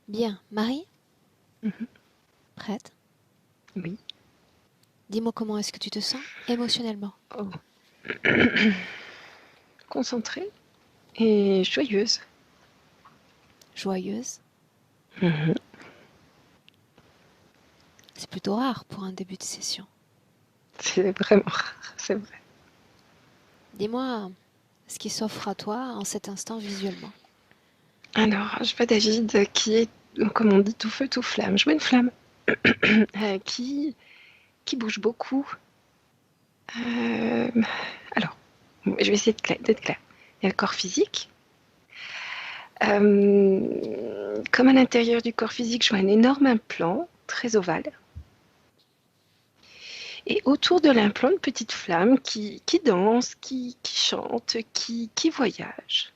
Bien, Marie, Mhm. prête? Oui. Dis-moi comment est-ce que tu te sens émotionnellement? Oh. Concentrée et joyeuse. Joyeuse? Mhm. C'est plutôt rare pour un début de session. C'est vraiment rare, c'est vrai. Dis-moi ce qui s'offre à toi en cet instant visuellement. Alors, je vois David qui est, comme on dit, tout feu, tout flamme. Je vois une flamme qui bouge beaucoup. Euh, alors, je vais essayer d'être claire. Il y a le corps physique. Comme à l'intérieur du corps physique, je vois un énorme implant, très ovale. Et autour de l'implant, une petite flamme qui danse, qui chante, qui voyage.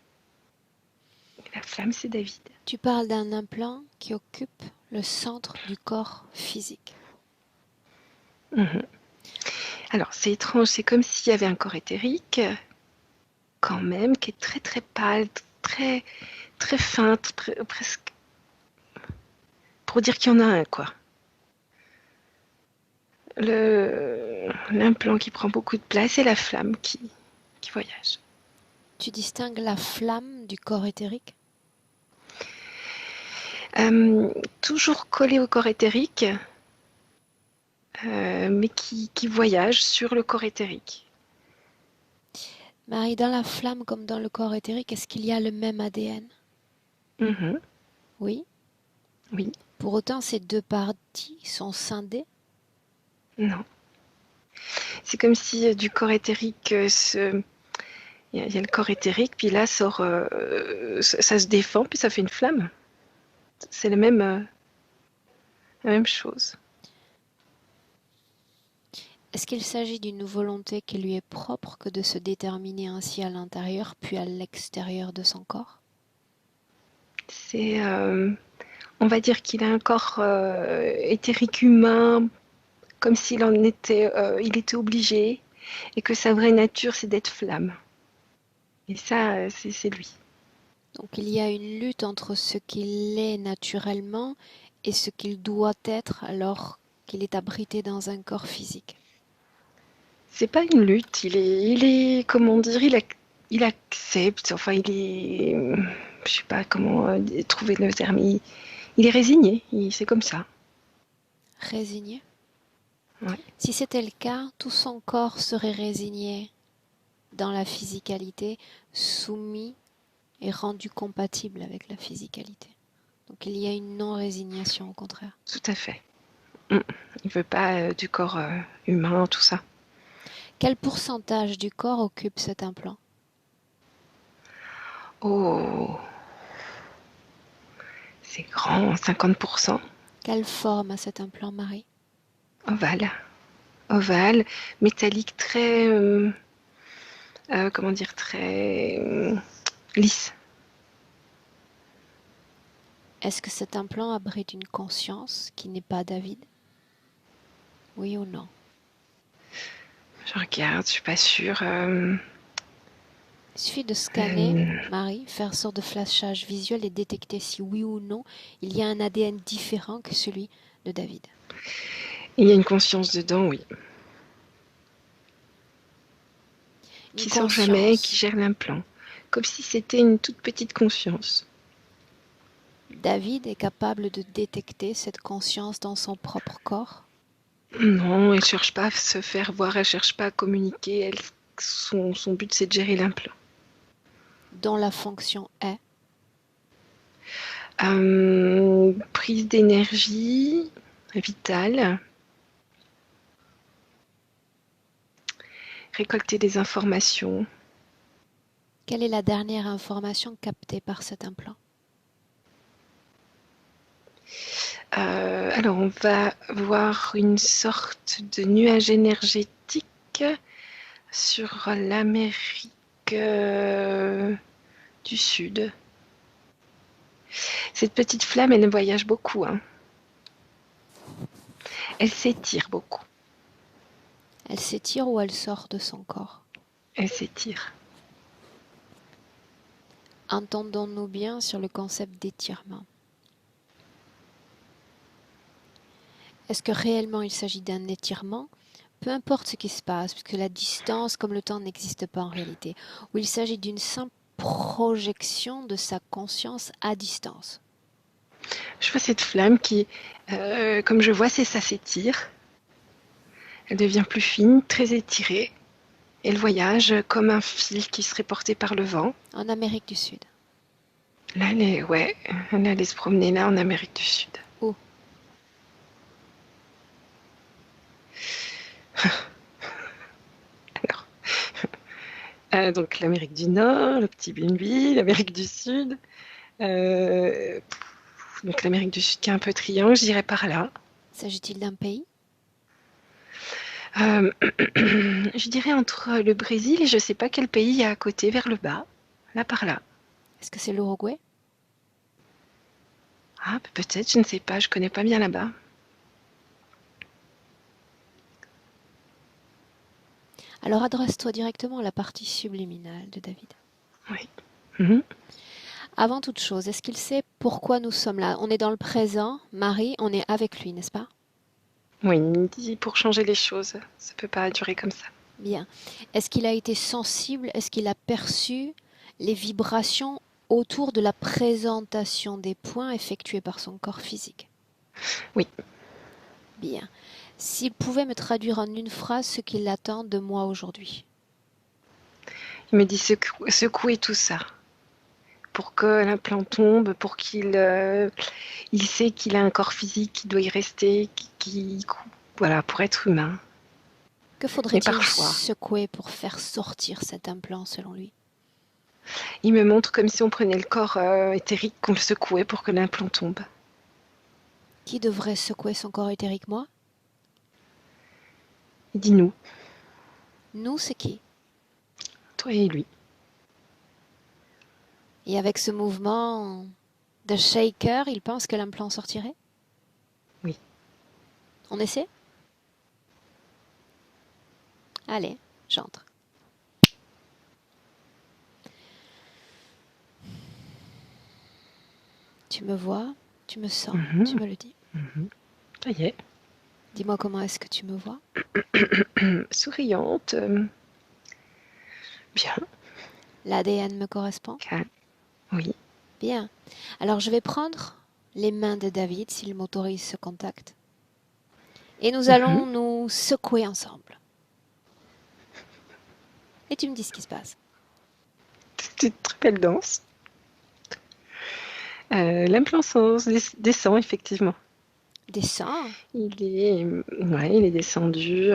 La flamme, c'est David. Tu parles d'un implant qui occupe le centre du corps physique. Mhm. Alors, c'est étrange, c'est comme s'il y avait un corps éthérique, quand même, qui est très très pâle, très très fin, presque pour dire qu'il y en a un, quoi. L'implant qui prend beaucoup de place et la flamme qui voyage. Tu distingues la flamme du corps éthérique? Euh, Toujours collé au corps éthérique, mais qui voyage sur le corps éthérique. Marie, dans la flamme comme dans le corps éthérique, est-ce qu'il y a le même ADN? Mhm. Oui. Oui, Pour autant, ces deux parties sont scindées? non. C'est comme si du corps éthérique il y a le corps éthérique, puis là sort, ça se défend, puis ça fait une flamme. C'est la même chose. Est-ce qu'il s'agit d'une volonté qui lui est propre que de se déterminer ainsi à l'intérieur puis à l'extérieur de son corps? C'est, on va dire qu'il a un corps éthérique humain, comme s'il en était, il était obligé, et que sa vraie nature, c'est d'être flamme. Et ça, c'est lui. Donc il y a une lutte entre ce qu'il est naturellement et ce qu'il doit être alors qu'il est abrité dans un corps physique. C'est pas une lutte, comment dire, il accepte, enfin, je sais pas comment trouver le terme, il est résigné, c'est comme ça. Résigné? Ouais. Si c'était le cas, tout son corps serait résigné dans la physicalité, soumis et rendu compatible avec la physicalité. Donc il y a une non-résignation au contraire. Tout à fait. Mm. Il veut pas du corps humain, tout ça. Quel pourcentage du corps occupe cet implant? Oh, c'est grand, 50%. Quelle forme a cet implant, Marie? Ovale. Ovale, métallique, très, comment dire, très lisse. Est-ce que cet implant abrite une conscience qui n'est pas David? Oui ou non? Je regarde, je suis pas sûre. Il suffit de scanner, Euh, Marie, faire sorte de flashage visuel et détecter si oui ou non il y a un ADN différent que celui de David. il y a une conscience dedans, oui, Une qui sort jamais, qui conscience. gère l'implant, comme si c'était une toute petite conscience. David est capable de détecter cette conscience dans son propre corps. Non, elle cherche pas à se faire voir, elle cherche pas à communiquer. Son but, c'est de gérer l'implant. Dont la fonction est. Prise d'énergie vitale, récolter des informations. Quelle est la dernière information captée par cet implant? Alors, on va voir une sorte de nuage énergétique sur l'Amérique du Sud. Cette petite flamme, elle voyage beaucoup, hein. Elle s'étire beaucoup. Elle s'étire ou elle sort de son corps? Elle s'étire. Entendons-nous bien sur le concept d'étirement. Est-ce que réellement il s'agit d'un étirement? Peu importe ce qui se passe, puisque la distance comme le temps n'existe pas en réalité, ou il s'agit d'une simple projection de sa conscience à distance. Je vois cette flamme qui, comme je vois, c'est ça s'étire. Elle devient plus fine, très étirée. Elle voyage comme un fil qui serait porté par le vent. En Amérique du Sud. Là, ouais, elle allait se promener là en Amérique du Sud. Où? Alors, donc l'Amérique du Nord, le petit Bimbi, l'Amérique du Sud. Euh, donc l'Amérique du Sud qui est un peu triangle, je dirais par là. S'agit-il d'un pays? Euh, je dirais entre le Brésil et je ne sais pas quel pays il y a à côté, vers le bas. Là par là. Est-ce que c'est l'Uruguay? Ah, peut-être, je ne sais pas, je connais pas bien là-bas. Alors adresse-toi directement à la partie subliminale de David. Oui. Mhm. Avant toute chose, est-ce qu'il sait pourquoi nous sommes là? On est dans le présent, Marie, on est avec lui, n'est-ce pas? Oui, il me dit pour changer les choses, ça peut pas durer comme ça. Bien. Est-ce qu'il a été sensible? Est-ce qu'il a perçu les vibrations autour de la présentation des points effectués par son corps physique? Oui. Bien. S'il pouvait me traduire en une phrase ce qu'il attend de moi aujourd'hui. Il me dit secouer tout ça pour que l'implant tombe, pour il sait qu'il a un corps physique, qu'il doit y rester, voilà, pour être humain. Que Mais faudrait-il parfois, secouer pour faire sortir cet implant selon lui? il me montre comme si on prenait le corps éthérique, qu'on le secouait pour que l'implant tombe. Qui devrait secouer son corps éthérique, moi? Il dit nous, Nous, c'est qui? toi et lui. Et avec ce mouvement de shaker, il pense que l'implant sortirait? Oui. On essaie? Allez, j'entre. Tu me vois, tu me sens, tu Mhm, me le dis. mhm. Ça y est. Dis-moi comment est-ce que tu me vois? Souriante, bien, L'ADN me correspond? calme. Oui. Bien. Alors je vais prendre les mains de David s'il m'autorise ce contact. Et nous Mhm. allons nous secouer ensemble. Et tu me dis ce qui se passe. C'est une très belle danse. L'implant descend effectivement. Descends. Il est descendu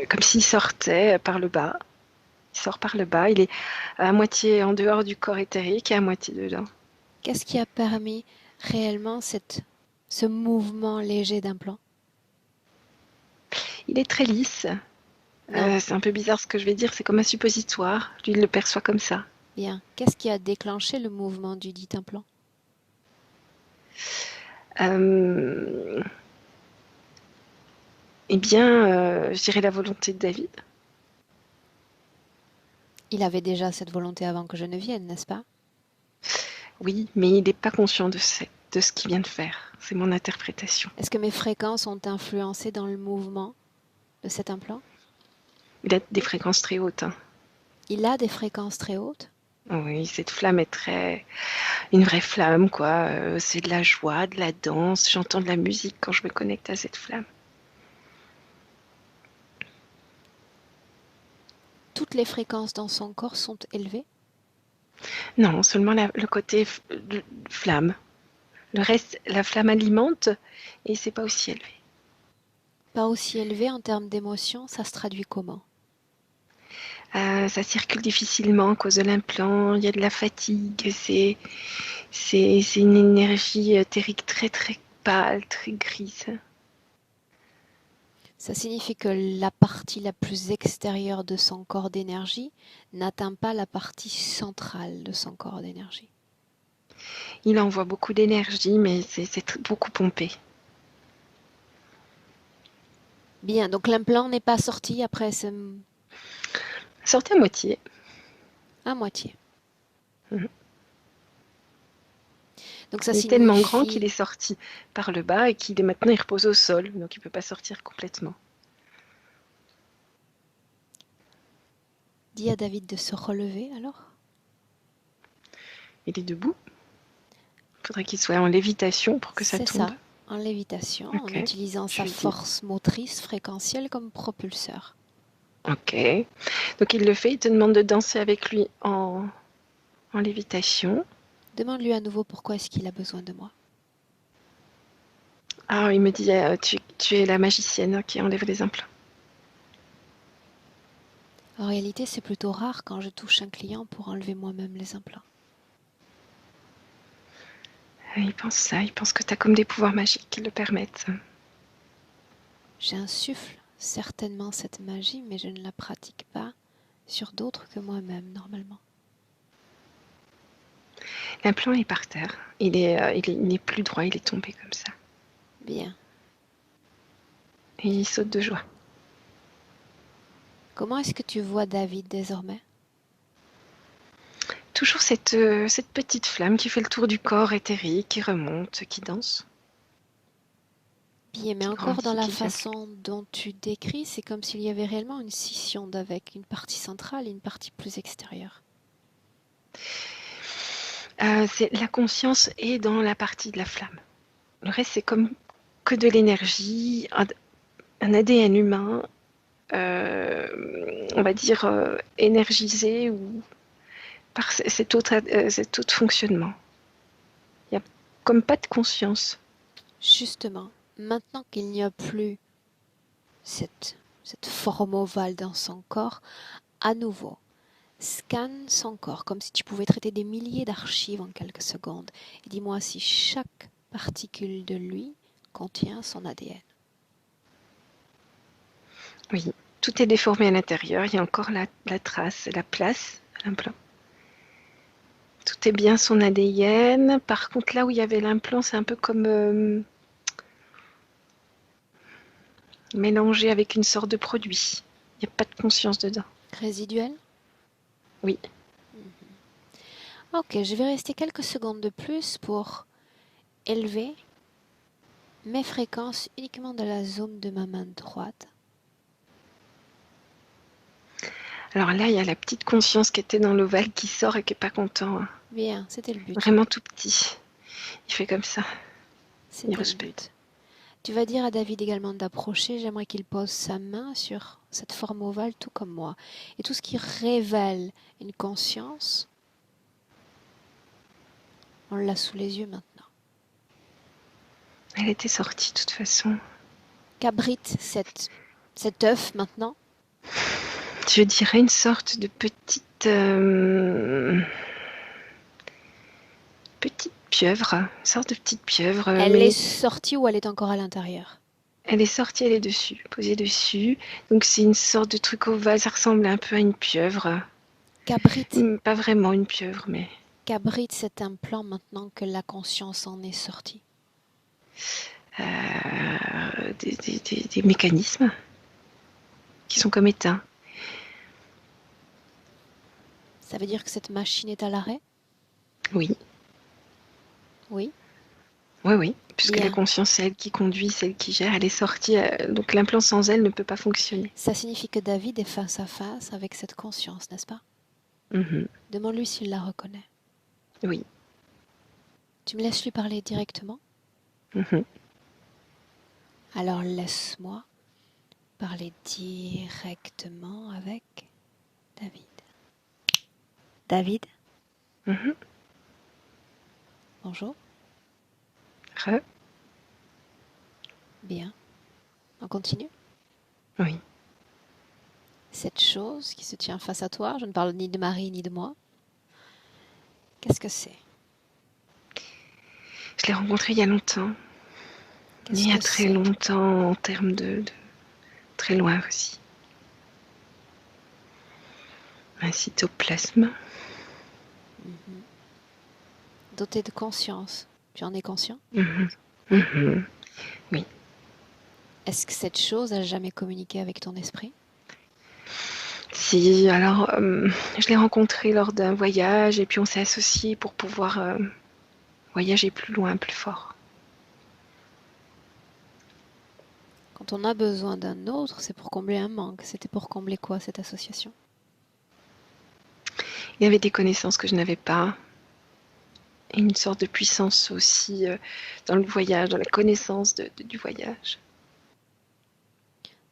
comme s'il sortait par le bas. Il sort par le bas. Il est à moitié en dehors du corps éthérique et à moitié dedans. Qu'est-ce qui a permis réellement ce mouvement léger d'implant? Il est très lisse. Non. C'est un peu bizarre ce que je vais dire. C'est comme un suppositoire. Lui, il le perçoit comme ça. Bien. Qu'est-ce qui a déclenché le mouvement du dit implant? Euh, eh bien, je dirais la volonté de David. Il avait déjà cette volonté avant que je ne vienne, n'est-ce pas? Oui, mais il n'est pas conscient de ce qu'il vient de faire. C'est mon interprétation. Est-ce que mes fréquences ont influencé dans le mouvement de cet implant? Il a des fréquences très hautes, hein. Il a des fréquences très hautes? Oui, cette flamme est une vraie flamme, quoi. C'est de la joie, de la danse. J'entends de la musique quand je me connecte à cette flamme. Toutes les fréquences dans son corps sont élevées? Non, seulement le côté flamme. Le reste, la flamme alimente et c'est pas aussi élevé. Pas aussi élevées en termes d'émotion, ça se traduit comment? Ça circule difficilement à cause de l'implant. Il y a de la fatigue. C'est une énergie éthérique très très pâle, très grise. Ça signifie que la partie la plus extérieure de son corps d'énergie n'atteint pas la partie centrale de son corps d'énergie. Il envoie beaucoup d'énergie, mais c'est beaucoup pompé. Bien, donc l'implant n'est pas sorti après Sortez à moitié. à moitié. Mhm. Donc ça Il est tellement grand qu'il est signifie, sorti par le bas et qu'il est maintenant il repose au sol, donc il ne peut pas sortir complètement. dis à David de se relever alors. Il est debout. Il faudrait qu'il soit en lévitation pour que ça C'est tombe. ça, en lévitation, en Ok. utilisant Je sa lui dis. force motrice fréquentielle comme propulseur. Ok. Donc il le fait, il te demande de danser avec lui en lévitation. Demande-lui à nouveau pourquoi est-ce qu'il a besoin de moi. Ah, il me dit, tu es la magicienne qui enlève les implants. En réalité, c'est plutôt rare quand je touche un client pour enlever moi-même les implants. Il pense ça, il pense que tu as comme des pouvoirs magiques qui le permettent. J'insuffle certainement cette magie, mais je ne la pratique pas sur d'autres que moi-même normalement. L'implant est par terre. Il n'est plus droit, il est tombé comme ça. Bien. Et il saute de joie. Comment est-ce que tu vois David désormais? Toujours cette petite flamme qui fait le tour du corps éthérique, qui remonte, qui danse, Bien, mais qui encore dans grandit, la qui devient. façon dont tu décris, c'est comme s'il y avait réellement une scission d'avec une partie centrale et une partie plus extérieure. La conscience est dans la partie de la flamme. Le reste, c'est comme que de l'énergie, un ADN humain, on va dire énergisé ou par cet autre fonctionnement. Il n'y a comme pas de conscience. Justement, maintenant qu'il n'y a plus cette, cette forme ovale dans son corps, à nouveau, scanne son corps comme si tu pouvais traiter des milliers d'archives en quelques secondes. Et dis-moi si chaque particule de lui contient son ADN. Oui, tout est déformé à l'intérieur. Il y a encore la trace, la place à l'implant. Tout est bien son ADN. Par contre, là où il y avait l'implant, c'est un peu comme mélangé avec une sorte de produit. Il n'y a pas de conscience dedans. Résiduel? Oui. Ok, je vais rester quelques secondes de plus pour élever mes fréquences uniquement de la zone de ma main droite. Alors là, il y a la petite conscience qui était dans l'ovale qui sort et qui n'est pas content, hein. Bien, c'était le but. Vraiment tout petit. Il fait comme ça. Il C'était le respecte. but. Tu vas dire à David également d'approcher. J'aimerais qu'il pose sa main sur cette forme ovale, tout comme moi. Et tout ce qui révèle une conscience, on l'a sous les yeux maintenant. Elle était sortie de toute façon. Qu'abrite cet œuf maintenant? Je dirais une sorte de petite pieuvre, une sorte de petite pieuvre, Elle est mais sortie ou elle est encore à l'intérieur? elle est sortie, elle est dessus, posée dessus. Donc c'est une sorte de truc ovale, ça ressemble un peu à une pieuvre. Qu'abrite, Pas vraiment une pieuvre, mais qu'abrite cet implant maintenant que la conscience en est sortie? des mécanismes qui sont comme éteints. Ça veut dire que cette machine est à l'arrêt? Oui, Oui. oui, oui. Puisque la Bien. conscience, c'est elle qui conduit, c'est elle qui gère. Elle est sortie, donc l'implant sans elle ne peut pas fonctionner. Ça signifie que David est face à face avec cette conscience, n'est-ce pas? Mhm. Demande-lui s'il la reconnaît. Oui. Tu me laisses lui parler directement? Mhm. Alors laisse-moi parler directement avec David. David, Mhm. bonjour. Re. Bien. On continue? Oui. Cette chose qui se tient face à toi, je ne parle ni de Marie ni de moi. Qu'est-ce que c'est? Je l'ai rencontré il y a longtemps. Il Qu'est-ce y a que très c'est? longtemps en termes de très loin aussi. Un cytoplasme. Mhm. Doté de conscience. Tu en es conscient? Mhm. Oui. Mhm. Oui. Est-ce que cette chose a jamais communiqué avec ton esprit? Si, alors, je l'ai rencontré lors d'un voyage et puis on s'est associés pour pouvoir voyager plus loin, plus fort. Quand on a besoin d'un autre, c'est pour combler un manque. C'était pour combler quoi cette association? Il y avait des connaissances que je n'avais pas, et une sorte de puissance aussi dans le voyage, dans la connaissance du voyage.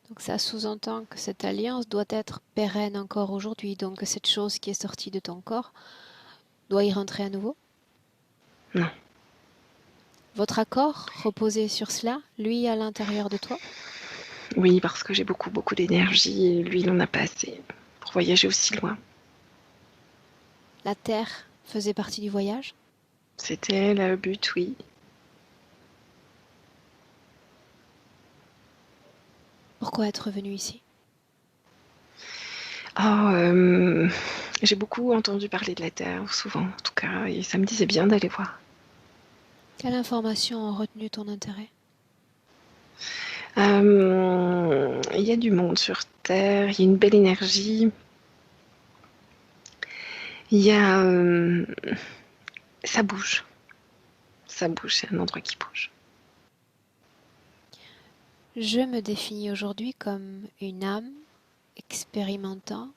Donc ça sous-entend que cette alliance doit être pérenne encore aujourd'hui, donc que cette chose qui est sortie de ton corps doit y rentrer à nouveau? Non. Votre accord reposait sur cela, lui à l'intérieur de toi? Oui, parce que j'ai beaucoup, beaucoup d'énergie et lui, il n'en a pas assez pour voyager aussi loin. La terre faisait partie du voyage? C'était le but, oui. Pourquoi être venu ici? Oh, j'ai beaucoup entendu parler de la Terre, souvent en tout cas, et ça me disait bien d'aller voir. Quelle information a retenu ton intérêt? Il y a du monde sur Terre, il y a une belle énergie. Il y a... ça bouge. Ça bouge, c'est un endroit qui bouge. Je me définis aujourd'hui comme une âme expérimentant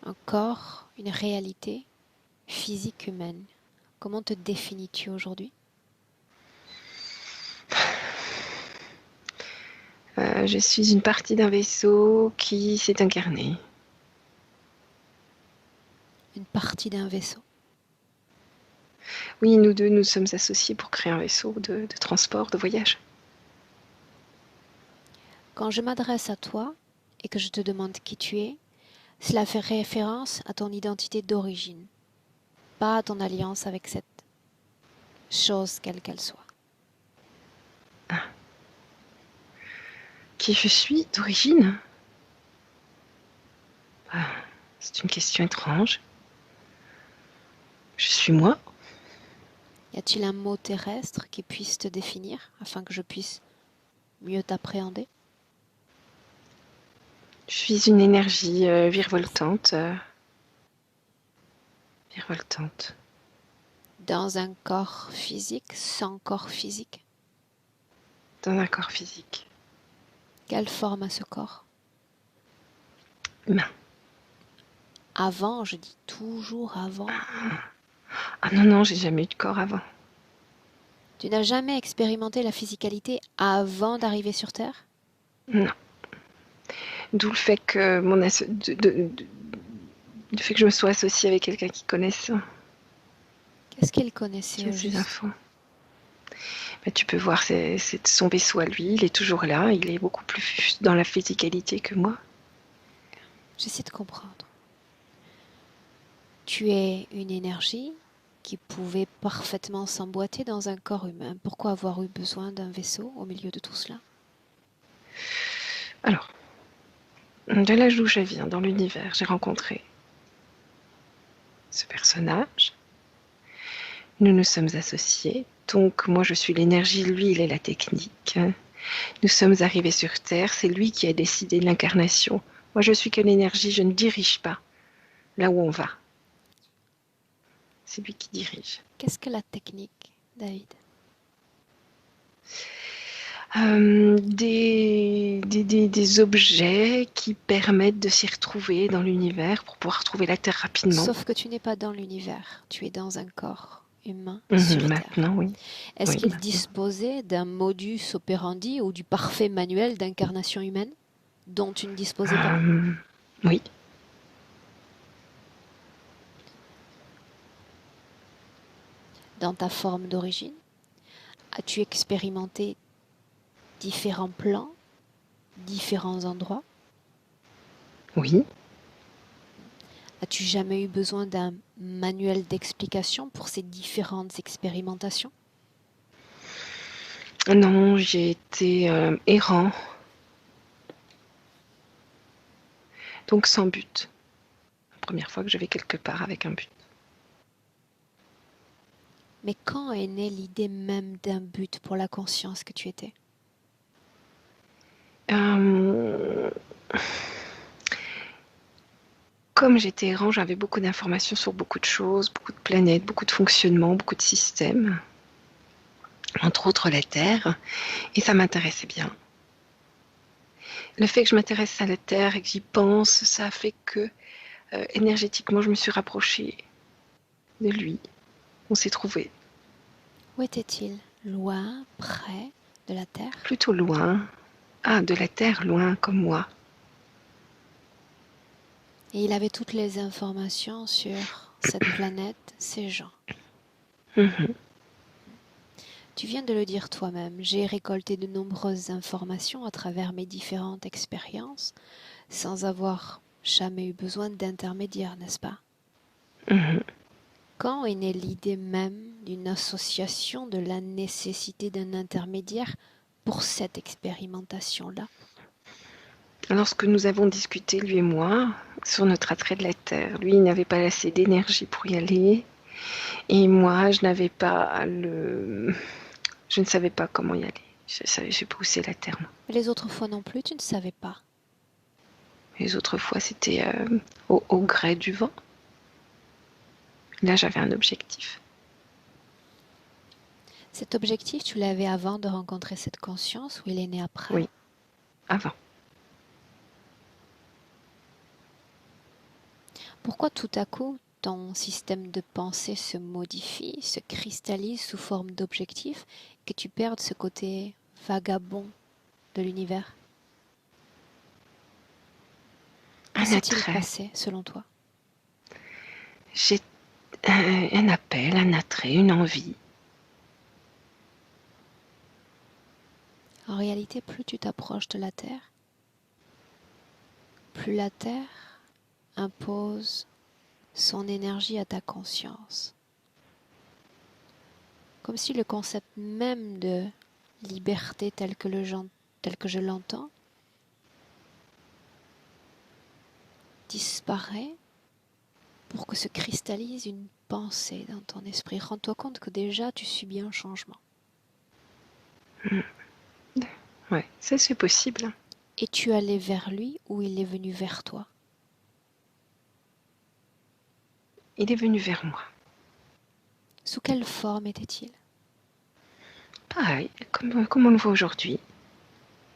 un corps, une réalité physique humaine. Comment te définis-tu aujourd'hui? Je suis une partie d'un vaisseau qui s'est incarné. Une partie d'un vaisseau. Oui, nous deux, nous sommes associés pour créer un vaisseau de transport, de voyage. Quand je m'adresse à toi et que je te demande qui tu es, cela fait référence à ton identité d'origine, pas à ton alliance avec cette chose quelle qu'elle soit. Qui je suis d'origine? C'est une question étrange. Je suis moi. Y a-t-il un mot terrestre qui puisse te définir afin que je puisse mieux t'appréhender? Je suis une énergie virevoltante. Virevoltante. Dans un corps physique, sans corps physique? Dans un corps physique. Quelle forme a ce corps? Humain. Avant, je dis toujours avant. Ah non, non, j'ai jamais eu de corps avant. Tu n'as jamais expérimenté la physicalité avant d'arriver sur Terre? Non. D'où le fait que du fait que je me sois associée avec quelqu'un qui connaît ça, Qu'est-ce qu'il qui connaissait a au ces juste? infos. Bah, tu peux voir, c'est son vaisseau à lui, il est toujours là, il est beaucoup plus dans la physicalité que moi. J'essaie de comprendre. Tu es une énergie qui pouvait parfaitement s'emboîter dans un corps humain. Pourquoi avoir eu besoin d'un vaisseau au milieu de tout cela? Alors, de l'âge d'où je viens, dans l'univers, j'ai rencontré ce personnage. Nous nous sommes associés. Donc, moi, je suis l'énergie, lui, il est la technique. Nous sommes arrivés sur Terre, c'est lui qui a décidé de l'incarnation. Moi, je suis que l'énergie, je ne dirige pas là où on va. C'est lui qui dirige. Qu'est-ce que la technique, David? Des objets qui permettent de s'y retrouver dans l'univers pour pouvoir trouver la Terre rapidement. Sauf que tu n'es pas dans l'univers, tu es dans un corps humain sur Terre. Maintenant, oui. Est-ce Oui, qu'il maintenant. disposait d'un modus operandi ou du parfait manuel d'incarnation humaine dont tu ne disposais pas? Oui. Dans ta forme d'origine, as-tu expérimenté différents plans, différents endroits? Oui. As-tu jamais eu besoin d'un manuel d'explication pour ces différentes expérimentations? Non, j'ai été errant. Donc sans but. La première fois que je vais quelque part avec un but. Mais quand est née l'idée même d'un but pour la conscience que tu étais? Euh, comme j'étais errant, j'avais beaucoup d'informations sur beaucoup de choses, beaucoup de planètes, beaucoup de fonctionnements, beaucoup de systèmes, entre autres la Terre, et ça m'intéressait bien. Le fait que je m'intéresse à la Terre et que j'y pense, ça a fait que énergétiquement, je me suis rapprochée de lui. On s'est trouvés Où était-il? Loin, près de la Terre? plutôt loin. Ah, de la Terre, loin comme moi. Et il avait toutes les informations sur cette planète, ces gens. Mhm. Tu viens de le dire toi-même, j'ai récolté de nombreuses informations à travers mes différentes expériences sans avoir jamais eu besoin d'intermédiaire, n'est-ce pas? Mhm. Quand est née l'idée même d'une association de la nécessité d'un intermédiaire pour cette expérimentation-là? Lorsque nous avons discuté, lui et moi, sur notre attrait de la Terre, lui, il n'avait pas assez d'énergie pour y aller. Et moi, je n'avais pas le... Je ne savais pas comment y aller. Je sais pas où c'est la Terre, moi. Mais les autres fois non plus, tu ne savais pas. Les autres fois, c'était au gré du vent. Là, j'avais un objectif. Cet objectif, tu l'avais avant de rencontrer cette conscience ou il est né après? Oui, avant. Pourquoi tout à coup ton système de pensée se modifie, se cristallise sous forme d'objectif, que tu perdes ce côté vagabond de l'univers? Que Un s'est-il attrait. passé selon toi? J'ai un appel, un attrait, une envie. En réalité, plus tu t'approches de la Terre, plus la Terre impose son énergie à ta conscience. Comme si le concept même de liberté tel que je l'entends disparaît pour que se cristallise une pensée dans ton esprit. Rends-toi compte que déjà tu subis un changement. Ouais, ça c'est possible. Et tu allais vers lui ou il est venu vers toi? Il est venu vers moi. Sous quelle forme était-il? Pareil, comme on le voit aujourd'hui,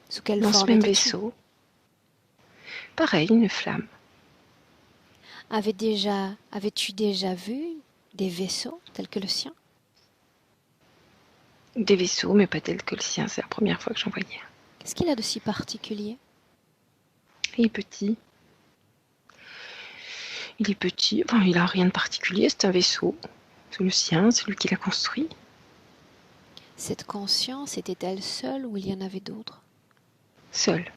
Sous quelle dans ce forme même étais-tu? vaisseau. Pareil, une flamme. Avais-tu déjà vu des vaisseaux tels que le sien? Des vaisseaux, mais pas tels que le sien. C'est la première fois que j'en voyais. Qu'est-ce qu'il a de si particulier? Il est petit. Il est petit. Enfin, il a rien de particulier. C'est un vaisseau. C'est le sien. C'est lui qui l'a construit. Cette conscience était-elle seule ou il y en avait d'autres? Seul.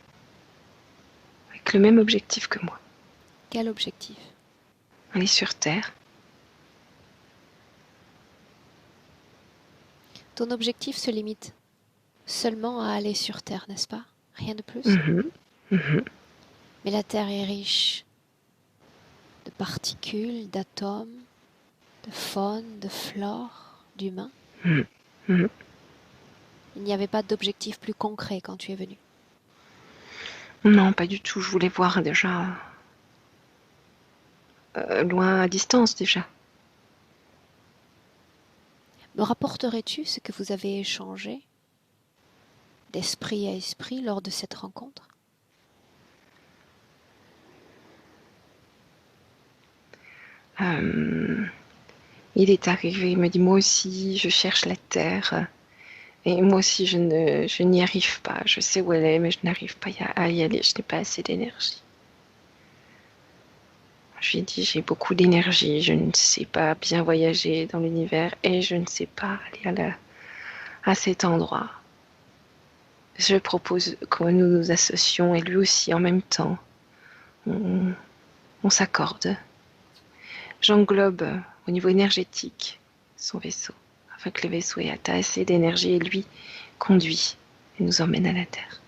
Avec le même objectif que moi. Quel objectif? Aller sur Terre. Ton objectif se limite seulement à aller sur Terre, n'est-ce pas? Rien de plus? Mhm, mhm, Mais la Terre est riche de particules, d'atomes, de faune, de flore, d'humains. mhm, mhm. Il n'y avait pas d'objectif plus concret quand tu es venu. Non, pas du tout. Je voulais voir déjà loin à distance déjà. Me rapporterais-tu ce que vous avez échangé d'esprit à esprit lors de cette rencontre? Euh, il est arrivé, il me dit moi aussi, je cherche la terre. Et moi aussi, je n'y arrive pas. Je sais où elle est, mais je n'arrive pas à y aller. Je n'ai pas assez d'énergie. Je lui ai dit, j'ai beaucoup d'énergie. Je ne sais pas bien voyager dans l'univers et je ne sais pas aller à cet endroit. Je propose que nous nous associons et lui aussi en même temps. On, on s'accorde. J'englobe au niveau énergétique son vaisseau, afin que le vaisseau ait assez d'énergie et lui conduit et nous emmène à la Terre.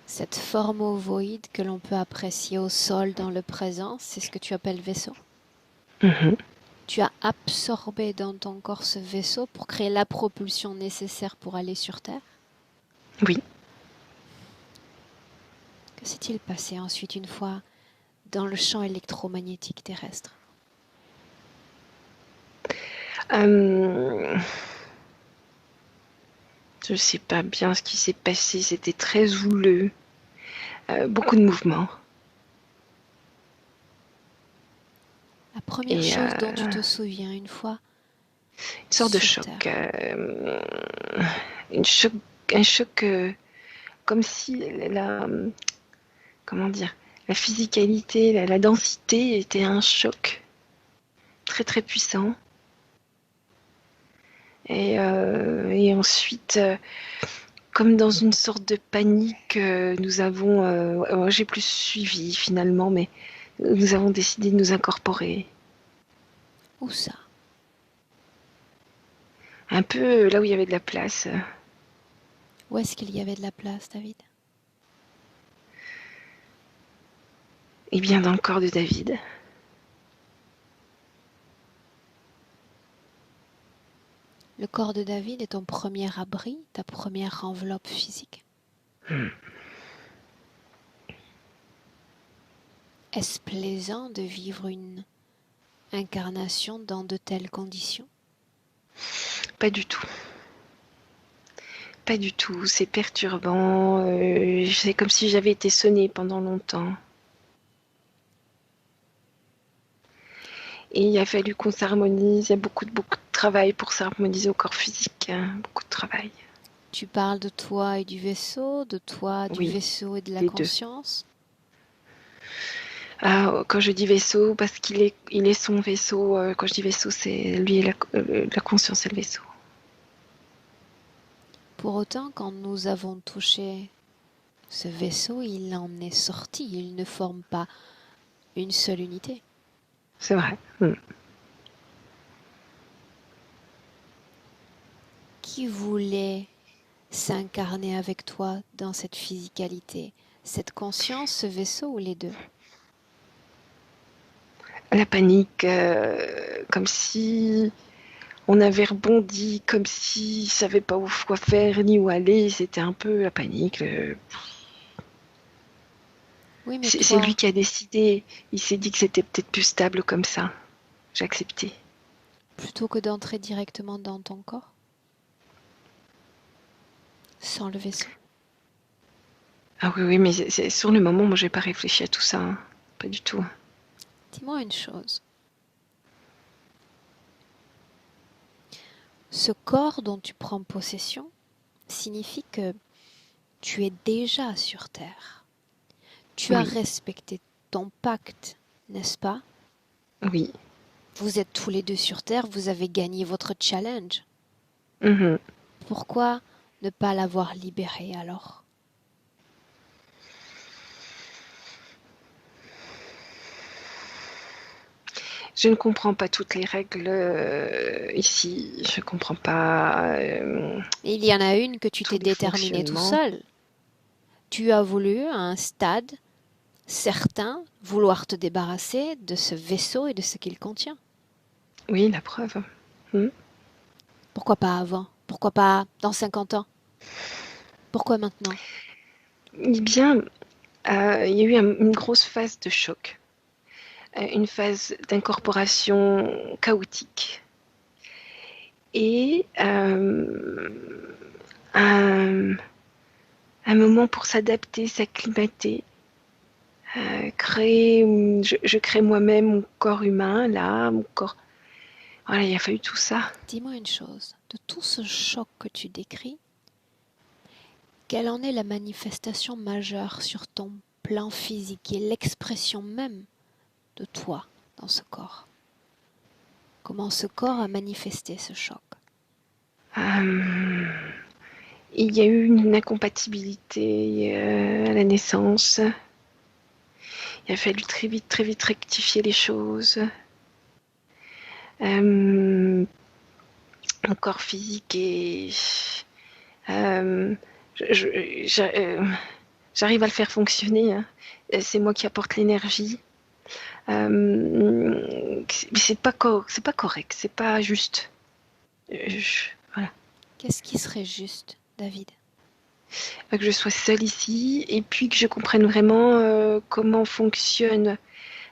Cette forme ovoïde que l'on peut apprécier au sol dans le présent, c'est ce que tu appelles vaisseau. Mhm. Tu as absorbé dans ton corps ce vaisseau pour créer la propulsion nécessaire pour aller sur Terre. Oui. Que s'est-il passé ensuite une fois dans le champ électromagnétique terrestre? Je ne sais pas bien ce qui s'est passé, c'était très houleux, beaucoup de mouvements. La première Et chose dont tu te souviens une fois une sorte de sur choc, Terre. un choc comme si comment dire, la physicalité, la densité était un choc très très puissant. Et ensuite, comme dans une sorte de panique, j'ai plus suivi finalement, mais nous avons décidé de nous incorporer. Où ça? Un peu là où il y avait de la place. Où est-ce qu'il y avait de la place, David? Et bien dans le corps de David. Le corps de David est ton premier abri, ta première enveloppe physique. Est-ce plaisant de vivre une incarnation dans de telles conditions? Pas du tout. Pas du tout. C'est perturbant. C'est comme si j'avais été sonnée pendant longtemps. Et il a fallu qu'on s'harmonise. Il y a beaucoup de travail pour s'harmoniser au corps physique. Beaucoup de travail. Tu parles de toi et du vaisseau, de toi, du Oui, vaisseau et de la les deux. conscience. Quand je dis vaisseau, parce il est son vaisseau. Quand je dis vaisseau, c'est lui et la conscience et le vaisseau. Pour autant, quand nous avons touché ce vaisseau, il en est sorti, il ne forme pas une seule unité. C'est vrai. Qui voulait s'incarner avec toi dans cette physicalité? Cette conscience, ce vaisseau ou les deux? La panique, comme si on avait rebondi, comme si ne savait pas où quoi faire ni où aller. C'était un peu la panique. Oui, mais C'est lui toi, qui a décidé. Il s'est dit que c'était peut-être plus stable comme ça. J'ai accepté. plutôt que d'entrer directement dans ton corps, sans le vaisseau. Ah oui, oui, mais sur le moment, moi, j'ai pas réfléchi à tout ça. Pas du tout. Dis-moi une chose. Ce corps dont tu prends possession signifie que tu es déjà sur Terre. Tu as Oui, respecté ton pacte, n'est-ce pas? oui. Vous êtes tous les deux sur Terre, vous avez gagné votre challenge. Mhm. Pourquoi ne pas l'avoir libéré alors? Je ne comprends pas toutes les règles ici. Je ne comprends pas Il y en a une que tu tous t'es les déterminé tout fonctionnements. seul. Tu as voulu, à un stade certain, vouloir te débarrasser de ce vaisseau et de ce qu'il contient. Oui, la preuve. Hmm. Pourquoi pas avant? Pourquoi pas dans 50 ans? Pourquoi maintenant? Eh bien, il y a eu une grosse phase de choc, une phase d'incorporation chaotique et un, un moment pour s'adapter, s'acclimater, créer. Je crée moi-même mon corps humain, là, mon corps. Voilà, il a fallu tout ça. Dis-moi une chose, de tout ce choc que tu décris, quelle en est la manifestation majeure sur ton plan physique et l'expression même de toi dans ce corps? Comment ce corps a manifesté ce choc? Euh, il y a eu une incompatibilité à la naissance. Il a fallu très vite rectifier les choses. Mon corps physique et euh, j'arrive à le faire fonctionner, hein. C'est moi qui apporte l'énergie. Mais c'est pas correct, c'est pas juste. Voilà. Qu'est-ce qui serait juste, David? Que je sois seule ici et puis que je comprenne vraiment comment fonctionne.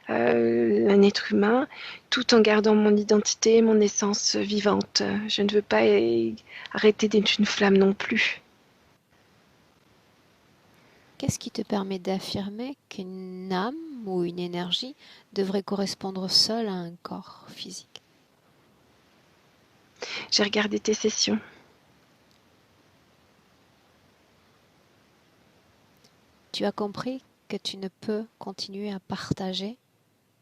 un être humain, tout en gardant mon identité, mon essence vivante. Je ne veux pas arrêter d'être une flamme non plus. Qu'est-ce qui te permet d'affirmer qu'une âme ou une énergie devrait correspondre seule à un corps physique? J'ai regardé tes sessions. Tu as compris que tu ne peux continuer à partager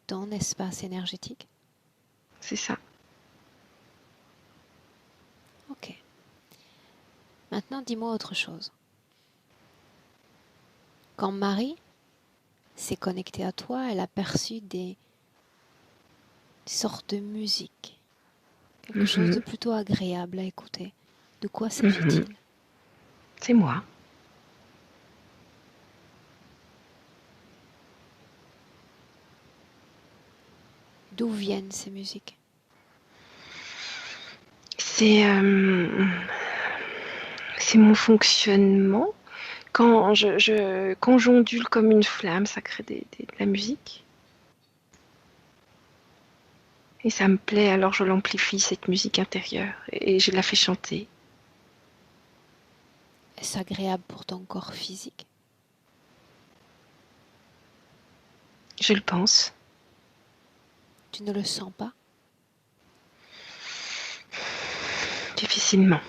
ton espace énergétique? C'est ça. Ok. Maintenant, dis-moi autre chose. Quand Marie s'est connectée à toi, elle a perçu des sortes de musique, quelque chose de Mhm, plutôt agréable à écouter. De quoi mhm. s'agit-il? C'est moi. D'où viennent ces musiques? C'est mon fonctionnement. Quand j'ondule comme une flamme, ça crée de la musique. Et ça me plaît, alors je l'amplifie, cette musique intérieure. Et je la fais chanter. Est-ce agréable pour ton corps physique? Je le pense. Tu ne le sens pas? Difficilement.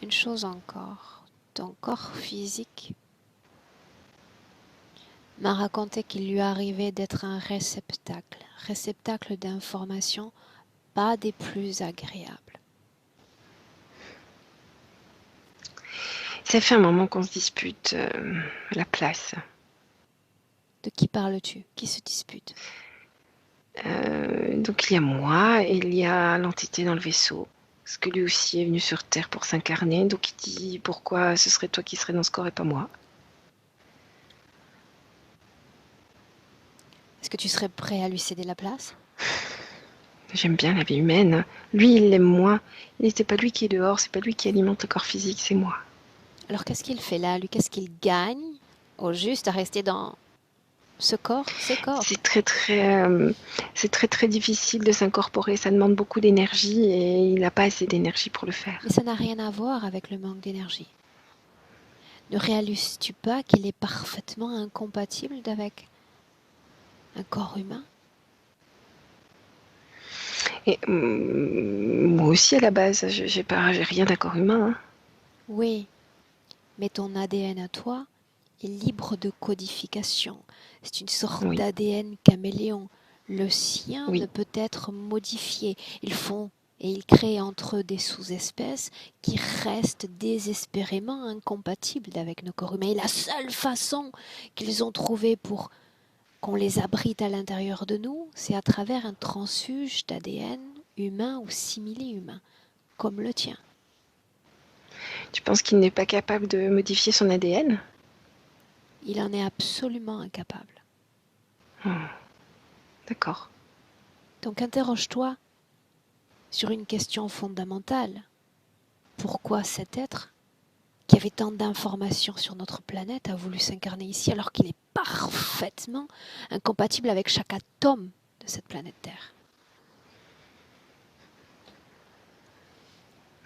Une chose encore, ton corps physique m'a raconté qu'il lui arrivait d'être un réceptacle d'informations pas des plus agréables. Ça fait un moment qu'on se dispute la place. De qui parles-tu? Qui se dispute? Donc il y a moi et il y a l'entité dans le vaisseau. Parce que lui aussi est venu sur Terre pour s'incarner. Donc il dit pourquoi ce serait toi qui serais dans ce corps et pas moi. Est-ce que tu serais prêt à lui céder la place? J'aime bien la vie humaine. Lui, il l'aime moins. Et c'est pas lui qui est dehors, c'est pas lui qui alimente le corps physique, c'est moi. Alors qu'est-ce qu'il fait là, lui? Qu'est-ce qu'il gagne au juste à rester dans ce corps, ces corps? C'est très très difficile de s'incorporer. Ça demande beaucoup d'énergie et il n'a pas assez d'énergie pour le Mais faire. ça n'a rien à voir avec le manque d'énergie. Ne réalises-tu pas qu'il est parfaitement incompatible avec un corps humain? Et moi aussi à la base, j'ai rien d'un corps humain, hein. Oui, mais ton ADN à toi est libre de codification. C'est une sorte Oui, d'ADN caméléon. Le sien ne oui. peut être modifié. Ils font et ils créent entre eux des sous-espèces qui restent désespérément incompatibles avec nos corps humains. Et la seule façon qu'ils ont trouvée pour qu'on les abrite à l'intérieur de nous, c'est à travers un transfuge d'ADN humain ou simili-humain, comme le tien. Tu penses qu'il n'est pas capable de modifier son ADN? Il en est absolument incapable. D'accord. Donc interroge-toi sur une question fondamentale. Pourquoi cet être, qui avait tant d'informations sur notre planète, a voulu s'incarner ici alors qu'il est parfaitement incompatible avec chaque atome de cette planète Terre?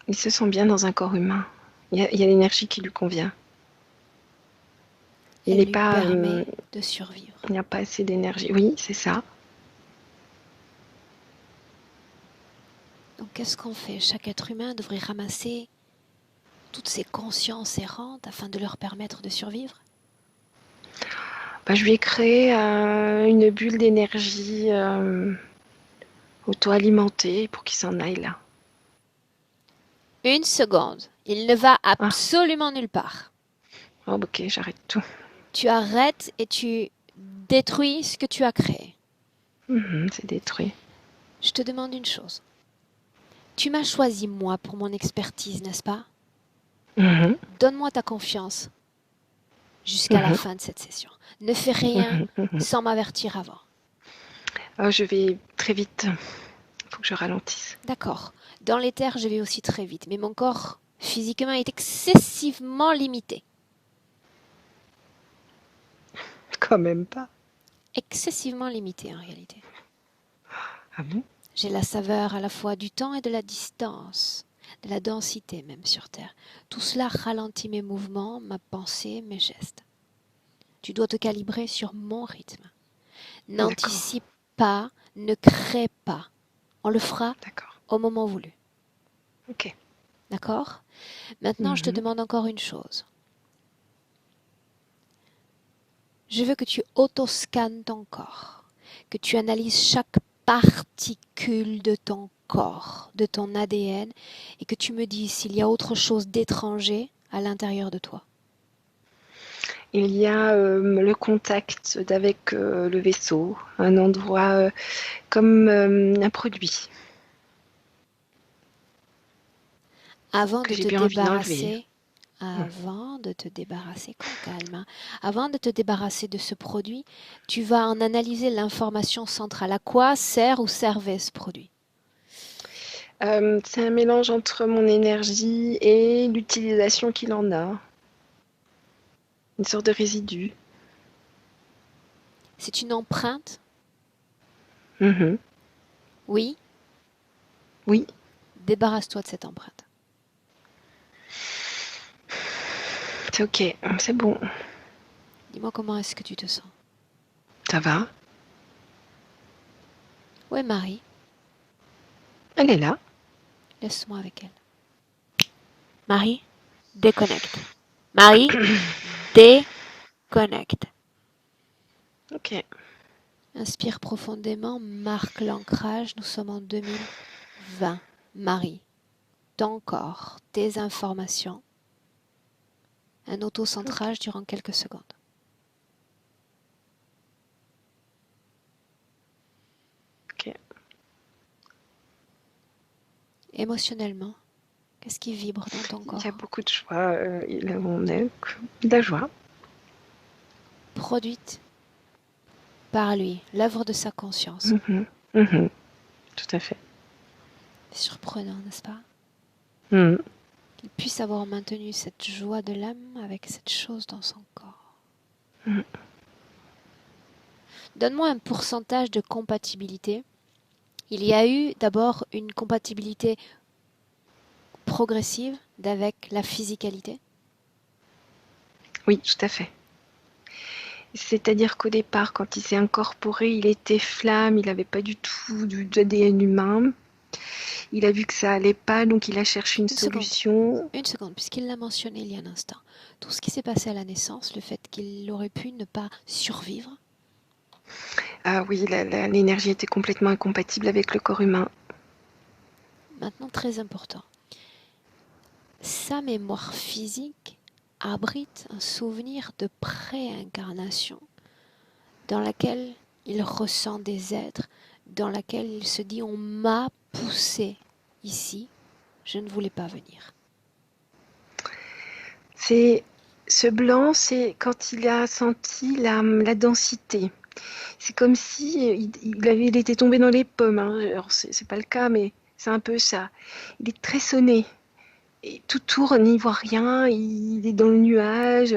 Il se sent bien dans un corps humain. Il y a l'énergie qui lui convient. Il Elle n'est lui pas, permet de survivre. il n'y a pas assez d'énergie. Oui, c'est ça. Donc qu'est-ce qu'on fait? Chaque être humain devrait ramasser toutes ces consciences errantes afin de leur permettre de survivre? Bah, je lui ai créé une bulle d'énergie auto-alimentée pour qu'il s'en aille là. Une seconde. Il ne va Ah, absolument nulle part. oh, ok, j'arrête tout. Tu arrêtes et tu détruis ce que tu as créé. C'est détruit. Je te demande une chose. Tu m'as choisi moi pour mon expertise, n'est-ce pas? Mhm, Donne-moi ta confiance jusqu'à la mhm, fin de cette session. Ne fais rien mhm, mhm. sans m'avertir avant. Oh, je vais très vite. Il faut que je ralentisse. D'accord. Dans l'éther, je vais aussi très vite, mais mon corps physiquement est excessivement limité. Quand même pas. excessivement limité en réalité. Ah bon? J'ai la saveur à la fois du temps et de la distance, de la densité même sur Terre. Tout cela ralentit mes mouvements, ma pensée, mes gestes. Tu dois te calibrer sur mon rythme. D'accord, N'anticipe pas, ne crée pas. On le fera d'accord. au moment voulu. Ok. D'accord? Maintenant, je te Mhm. demande encore une chose. Je veux que tu autoscannes ton corps, que tu analyses chaque particule de ton corps, de ton ADN, et que tu me dises s'il y a autre chose d'étranger à l'intérieur de toi. Il y a le contact avec le vaisseau, un endroit comme un produit Avant que de j'ai te bien envie d'enlever. débarrasser, prends calme, hein. Avant de te débarrasser de ce produit, tu vas en analyser l'information centrale. À quoi sert ou servait ce produit? C'est un mélange entre mon énergie et l'utilisation qu'il en a, une sorte de résidu. C'est une empreinte? Mhm. Oui, Oui, débarrasse-toi de cette empreinte. c'est ok, c'est bon, Dis-moi comment est-ce que tu te sens. ça va. Où est Marie? Elle est là. Laisse-moi avec elle. Marie, déconnecte. Marie, déconnecte. Ok, Inspire profondément, marque l'ancrage. Nous sommes en 2020. Marie, ton corps, tes informations. Un ok, auto-centrage durant quelques secondes. ok. Émotionnellement, qu'est-ce qui vibre dans ton Il y a corps? beaucoup de joie. On est de la joie. Produite par lui, l'œuvre de sa conscience. Mhm. Mhm. Tout à fait. C'est surprenant, n'est-ce pas? Mhm. Qu'il puisse avoir maintenu cette joie de l'âme avec cette chose dans son corps. Mhm. Donne-moi un pourcentage de compatibilité. Il y a eu d'abord une compatibilité progressive avec la physicalité. Oui, tout à fait. C'est-à-dire qu'au départ, quand il s'est incorporé, il était flamme, il n'avait pas du tout d'ADN humain. Il a vu que ça allait pas, donc il a cherché une Une solution. une seconde, puisqu'il l'a mentionné il y a un instant. Tout ce qui s'est passé à la naissance, le fait qu'il aurait pu ne pas survivre. Ah oui, l'énergie était complètement incompatible avec le corps humain. Maintenant, très important. Sa mémoire physique abrite un souvenir de préincarnation dans laquelle il ressent des êtres, dans laquelle il se dit on m'a poussé ici, je ne voulais pas venir. C'est ce blanc, c'est quand il a senti la densité. C'est comme si il était tombé dans les pommes, hein. Alors, c'est pas le cas, mais c'est un peu ça. Il est très sonné. Et tout tourne, il voit rien, il est dans le nuage.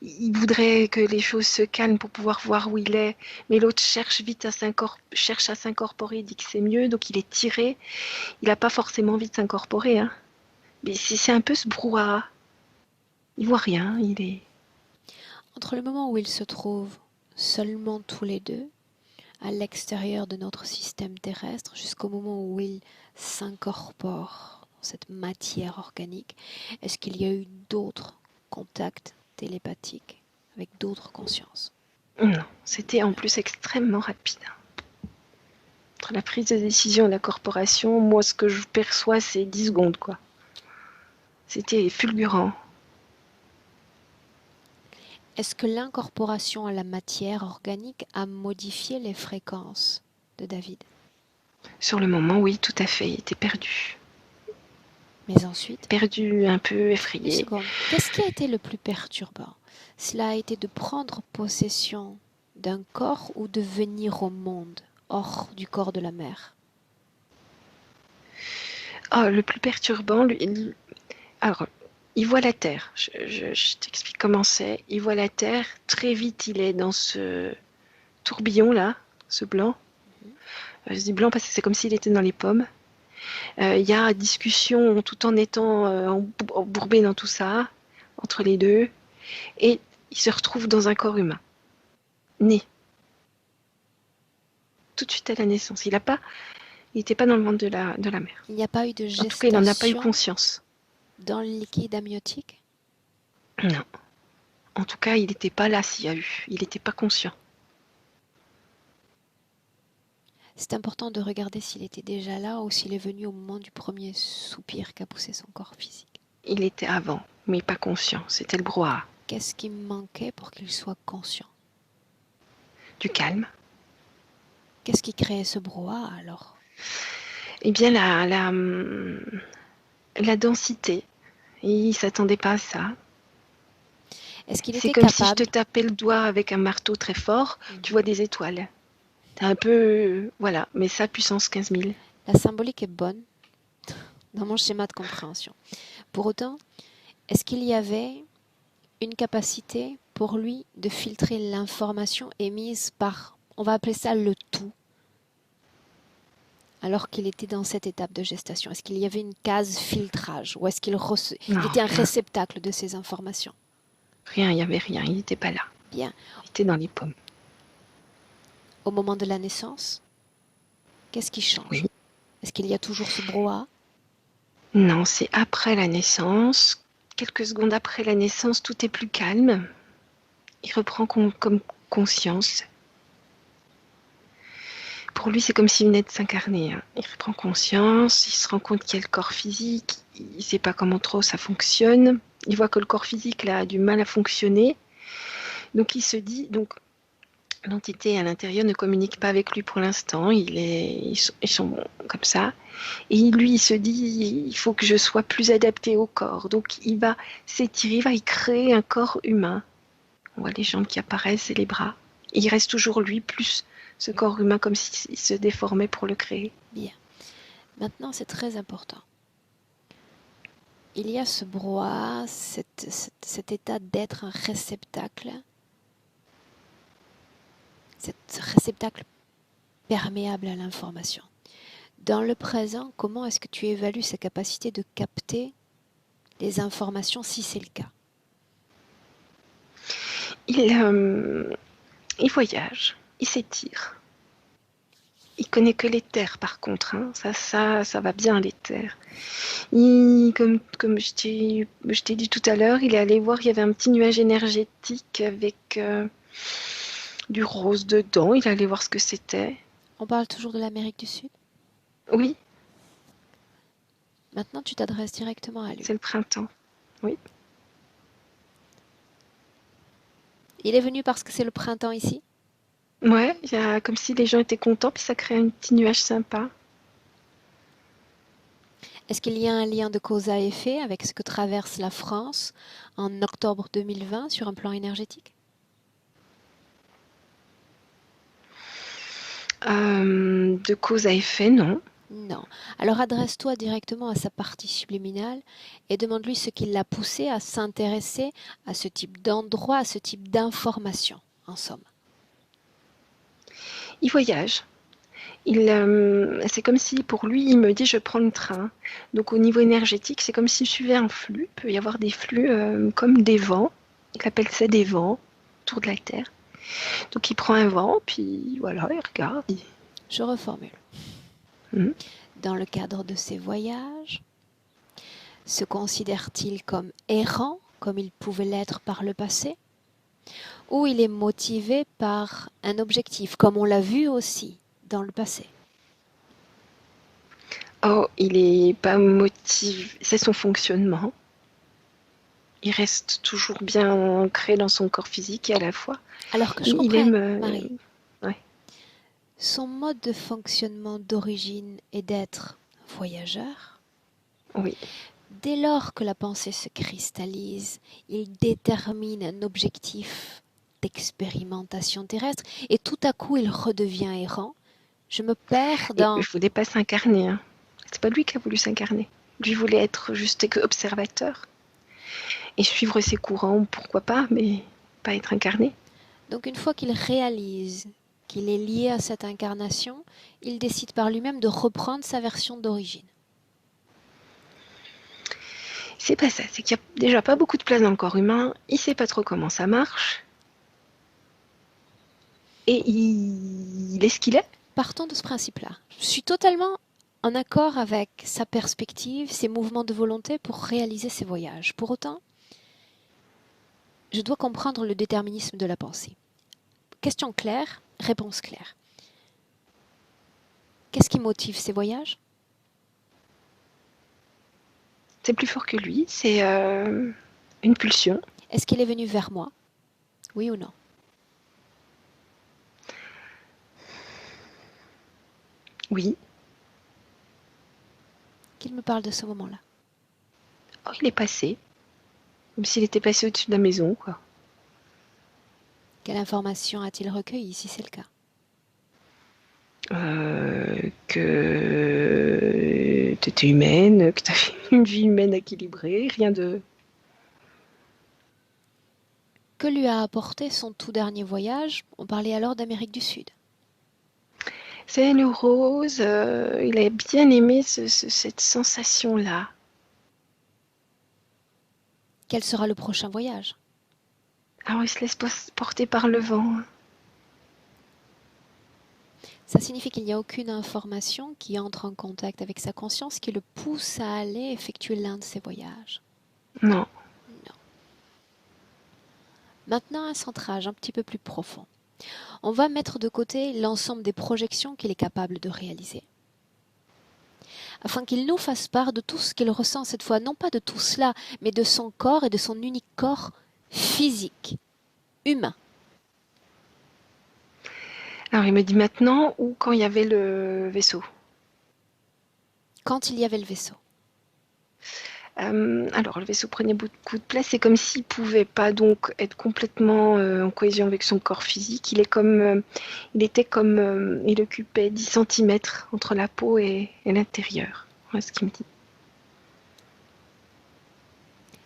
Il voudrait que les choses se calment pour pouvoir voir où il est. Mais l'autre cherche à s'incorporer, il dit que c'est mieux, donc il est tiré. Il n'a pas forcément envie de s'incorporer, hein. Mais c'est un peu ce brouhaha. Il voit rien, il est. Entre le moment où ils se trouvent seulement tous les deux, à l'extérieur de notre système terrestre, jusqu'au moment où ils s'incorporent dans cette matière organique, est-ce qu'il y a eu d'autres contacts télépathiques avec d'autres consciences? Non, c'était en plus extrêmement rapide. Entre la prise de décision et la corporation, moi, ce que je perçois, c'est 10 secondes, quoi. C'était fulgurant. Est-ce que l'incorporation à la matière organique a modifié les fréquences de David? Sur le moment, oui, tout à fait, il était perdu. Mais ensuite, Perdu, un peu une effrayé. seconde, qu'est-ce qui a été le plus perturbant? Cela a été de prendre possession d'un corps ou de venir au monde, hors du corps de la mère? Oh, le plus perturbant, alors, il voit la Terre. Je t'explique comment c'est. Il voit la Terre. Très vite, il est dans ce tourbillon là, ce blanc. Je dis blanc parce que c'est comme s'il était dans les pommes. Il y a discussion tout en étant embourbé dans tout ça, entre les deux. Et il se retrouve dans un corps humain, né. Tout de suite à la naissance. Il n'était pas dans le ventre de la mère. Il n'y a pas eu de En tout cas, il n'en a pas eu gestation conscience. dans le liquide amniotique? Non. En tout cas, il n'était pas là s'il y a eu. Il n'était pas conscient. C'est important de regarder s'il était déjà là ou s'il est venu au moment du premier soupir qu'a poussé son corps physique. Il était avant, mais pas conscient. C'était le brouhaha. Qu'est-ce qui manquait pour qu'il soit conscient? Du calme. Qu'est-ce qui créait ce brouhaha alors? Eh bien, la densité. Il ne s'attendait pas à ça. Est-ce qu'il C'est était comme si je capable? te tapais le doigt avec un marteau très fort, tu vois des étoiles. T'es un peu... Voilà, mais ça, puissance 15 000. La symbolique est bonne dans mon schéma de compréhension. Pour autant, est-ce qu'il y avait une capacité pour lui de filtrer l'information émise par, on va appeler ça le tout, alors qu'il était dans cette étape de gestation? Est-ce qu'il y avait une case filtrage ou est-ce qu'il était un réceptacle de ces informations? Rien, il n'y avait rien, il n'était pas là. Bien. Il était dans les pommes. Au moment de la naissance, qu'est-ce qui change? Oui. Est-ce qu'il y a toujours ce brouhaha? Non, c'est après la naissance. Quelques secondes après la naissance, tout est plus calme. Il reprend comme conscience. Pour lui, c'est comme s'il venait de s'incarner. Il reprend conscience, il se rend compte qu'il y a le corps physique, il ne sait pas comment trop ça fonctionne. Il voit que le corps physique là, a du mal à fonctionner. Donc il se dit, l'entité à l'intérieur ne communique pas avec lui pour l'instant, ils sont comme ça. Et lui, il se dit, il faut que je sois plus adapté au corps. Donc il va s'étirer, il va y créer un corps humain. On voit les jambes qui apparaissent et les bras. Et il reste toujours lui, plus ce corps humain, comme s'il se déformait pour le créer. Bien. Maintenant, c'est très important. Il y a ce brouhaha, cet état d'être un réceptacle, cet réceptacle perméable à l'information. Dans le présent, comment est-ce que tu évalues sa capacité de capter les informations si c'est le cas? Il voyage, il s'étire. Il connaît que les terres par contre, hein. Ça va bien les terres. Comme je t'ai dit tout à l'heure, il est allé voir, il y avait un petit nuage énergétique avec du rose dedans. Il est allé voir ce que c'était. On parle toujours de l'Amérique du Sud? Oui. Maintenant, tu t'adresses directement à lui. C'est le printemps, oui. Il est venu parce que c'est le printemps ici? Ouais, il y a comme si les gens étaient contents, puis ça crée un petit nuage sympa. Est-ce qu'il y a un lien de cause à effet avec ce que traverse la France en octobre 2020 sur un plan énergétique? De cause à effet, non. Non. Alors adresse-toi directement à sa partie subliminale et demande-lui ce qui l'a poussé à s'intéresser à ce type d'endroit, à ce type d'information, en somme. Il voyage. C'est comme si pour lui, il me dit je prends le train. Donc au niveau énergétique, c'est comme s'il suivait un flux. Il peut y avoir des flux comme des vents. Il appelle ça des vents autour de la Terre. Donc il prend un vent, puis voilà, il regarde. Je reformule. Dans le cadre de ses voyages, se considère-t-il comme errant, comme il pouvait l'être par le passé, ou il est motivé par un objectif, comme on l'a vu aussi dans le passé? Oh, il n'est pas motivé, c'est son fonctionnement. Il reste toujours bien ancré dans son corps physique et à la fois. Alors que je il comprends, aime, Marie. Ouais. Son mode de fonctionnement d'origine est d'être voyageur. Oui. Dès lors que la pensée se cristallise, il détermine un objectif d'expérimentation terrestre et tout à coup il redevient errant. Je me perds Et dans... il ne voulait pas s'incarner. Hein. C'est pas lui qui a voulu s'incarner. Lui voulait être juste observateur et suivre ses courants, pourquoi pas, mais pas être incarné. Donc une fois qu'il réalise qu'il est lié à cette incarnation, il décide par lui-même de reprendre sa version d'origine. C'est pas ça, c'est qu'il n'y a déjà pas beaucoup de place dans le corps humain, il sait pas trop comment ça marche, et il est ce qu'il est. Partons de ce principe-là. Je suis totalement en accord avec sa perspective, ses mouvements de volonté pour réaliser ses voyages. Pour autant, je dois comprendre le déterminisme de la pensée. Question claire, réponse claire. Qu'est-ce qui motive ces voyages? C'est plus fort que lui, c'est une pulsion. Est-ce qu'il est venu vers moi? Oui ou non? Oui. Qu'il me parle de ce moment-là. Oh, il est passé. Comme s'il était passé au-dessus de la maison, quoi. Quelle information a-t-il recueilli si c'est le cas? Que tu étais humaine, que tu avais une vie humaine équilibrée, rien de... Que lui a apporté son tout dernier voyage? On parlait alors d'Amérique du Sud. C'est le rose, il a bien aimé cette sensation-là. Quel sera le prochain voyage? Alors il se laisse porter par le vent. Ça signifie qu'il n'y a aucune information qui entre en contact avec sa conscience qui le pousse à aller effectuer l'un de ses voyages. Non. Non. Maintenant, un centrage un petit peu plus profond. On va mettre de côté l'ensemble des projections qu'il est capable de réaliser, afin qu'il nous fasse part de tout ce qu'il ressent cette fois, non pas de tout cela, mais de son corps et de son unique corps physique, humain. Alors il me dit maintenant ou quand il y avait le vaisseau. Quand il y avait le vaisseau. Alors le vaisseau prenait beaucoup de place, c'est comme s'il pouvait pas donc être complètement en cohésion avec son corps physique. Il occupait 10 centimètres entre la peau et l'intérieur. Voilà ce qu'il me dit.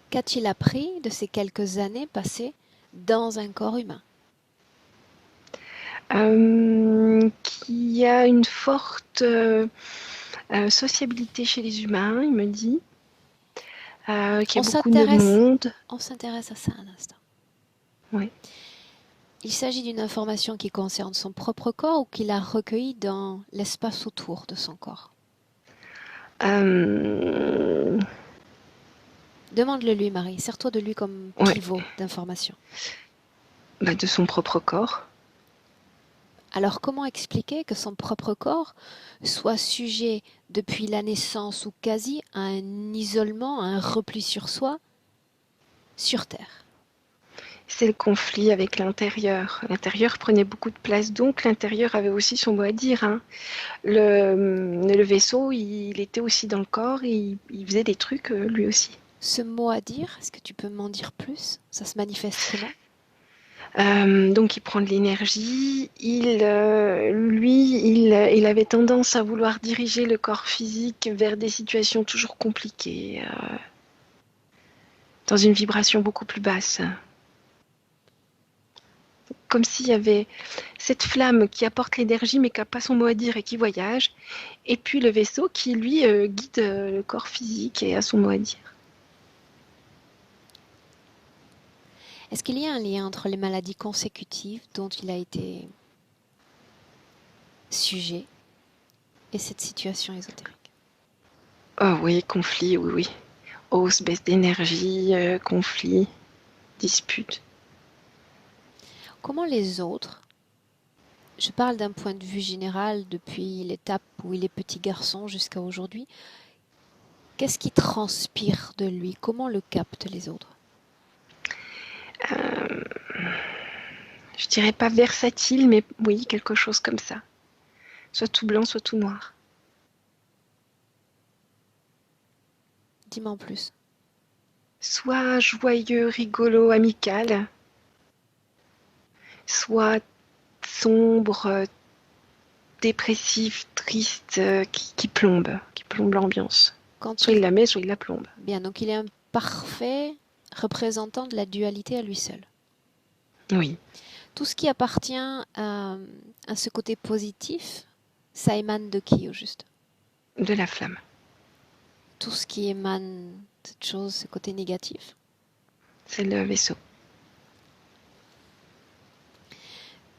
Qu'a-t-il appris de ces quelques années passées dans un corps humain? Qu'il y a une forte sociabilité chez les humains, il me dit. Qu'il y a beaucoup de monde. On s'intéresse à ça un instant. Oui. Il s'agit d'une information qui concerne son propre corps ou qu'il a recueillie dans l'espace autour de son corps. Demande-le lui, Marie. Sers-toi de lui comme pivot d'information. De son propre corps. Alors comment expliquer que son propre corps soit sujet depuis la naissance ou quasi à un isolement, à un repli sur soi, sur Terre? C'est le conflit avec l'intérieur. L'intérieur prenait beaucoup de place, donc l'intérieur avait aussi son mot à dire. Hein. Le vaisseau, il était aussi dans le corps et il faisait des trucs lui aussi. Ce mot à dire, est-ce que tu peux m'en dire plus? Ça se manifeste comment? Donc il prend de l'énergie, il avait tendance à vouloir diriger le corps physique vers des situations toujours compliquées, dans une vibration beaucoup plus basse. Comme s'il y avait cette flamme qui apporte l'énergie mais qui n'a pas son mot à dire et qui voyage, et puis le vaisseau qui lui guide le corps physique et a son mot à dire. Est-ce qu'il y a un lien entre les maladies consécutives dont il a été sujet et cette situation ésotérique? Oh oui, conflit, oui. Hausse, baisse d'énergie, conflit, dispute. Comment les autres, je parle d'un point de vue général depuis l'étape où il est petit garçon jusqu'à aujourd'hui, qu'est-ce qui transpire de lui? Comment le captent les autres? Je dirais pas versatile, mais oui, quelque chose comme ça. Soit tout blanc, soit tout noir. Dis-moi en plus. Soit joyeux, rigolo, amical, soit sombre, dépressif, triste, qui plombe l'ambiance. Soit il la met, soit il la plombe. Bien, donc il est un parfait représentant de la dualité à lui seul. Oui. Tout ce qui appartient à ce côté positif, ça émane de qui au juste? De la flamme. Tout ce qui émane de cette chose, ce côté négatif. C'est le vaisseau.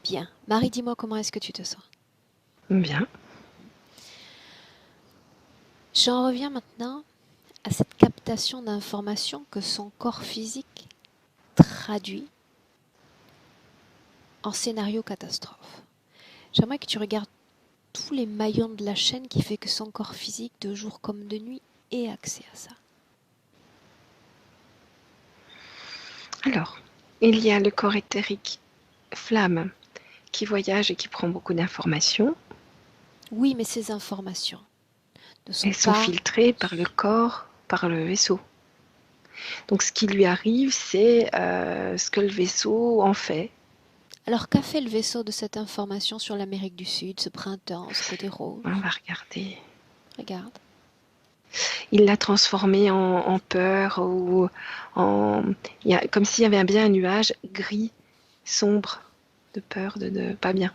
Bien. Marie, dis-moi comment est-ce que tu te sens? Bien. J'en reviens maintenant à cette captation d'informations que son corps physique traduit en scénario catastrophe. J'aimerais que tu regardes tous les maillons de la chaîne qui fait que son corps physique, de jour comme de nuit, ait accès à ça. Alors, il y a le corps éthérique flamme qui voyage et qui prend beaucoup d'informations. Oui, mais ces informations ne sont Elles sont pas... filtrées par le corps, par le vaisseau. Donc ce qui lui arrive, c'est ce que le vaisseau en fait. Alors qu'a fait le vaisseau de cette information sur l'Amérique du Sud, ce printemps, ce côté On rose? va regarder. Regarde. Il l'a transformé en peur ou en... comme s'il y avait bien un nuage gris, sombre, de peur, de pas bien.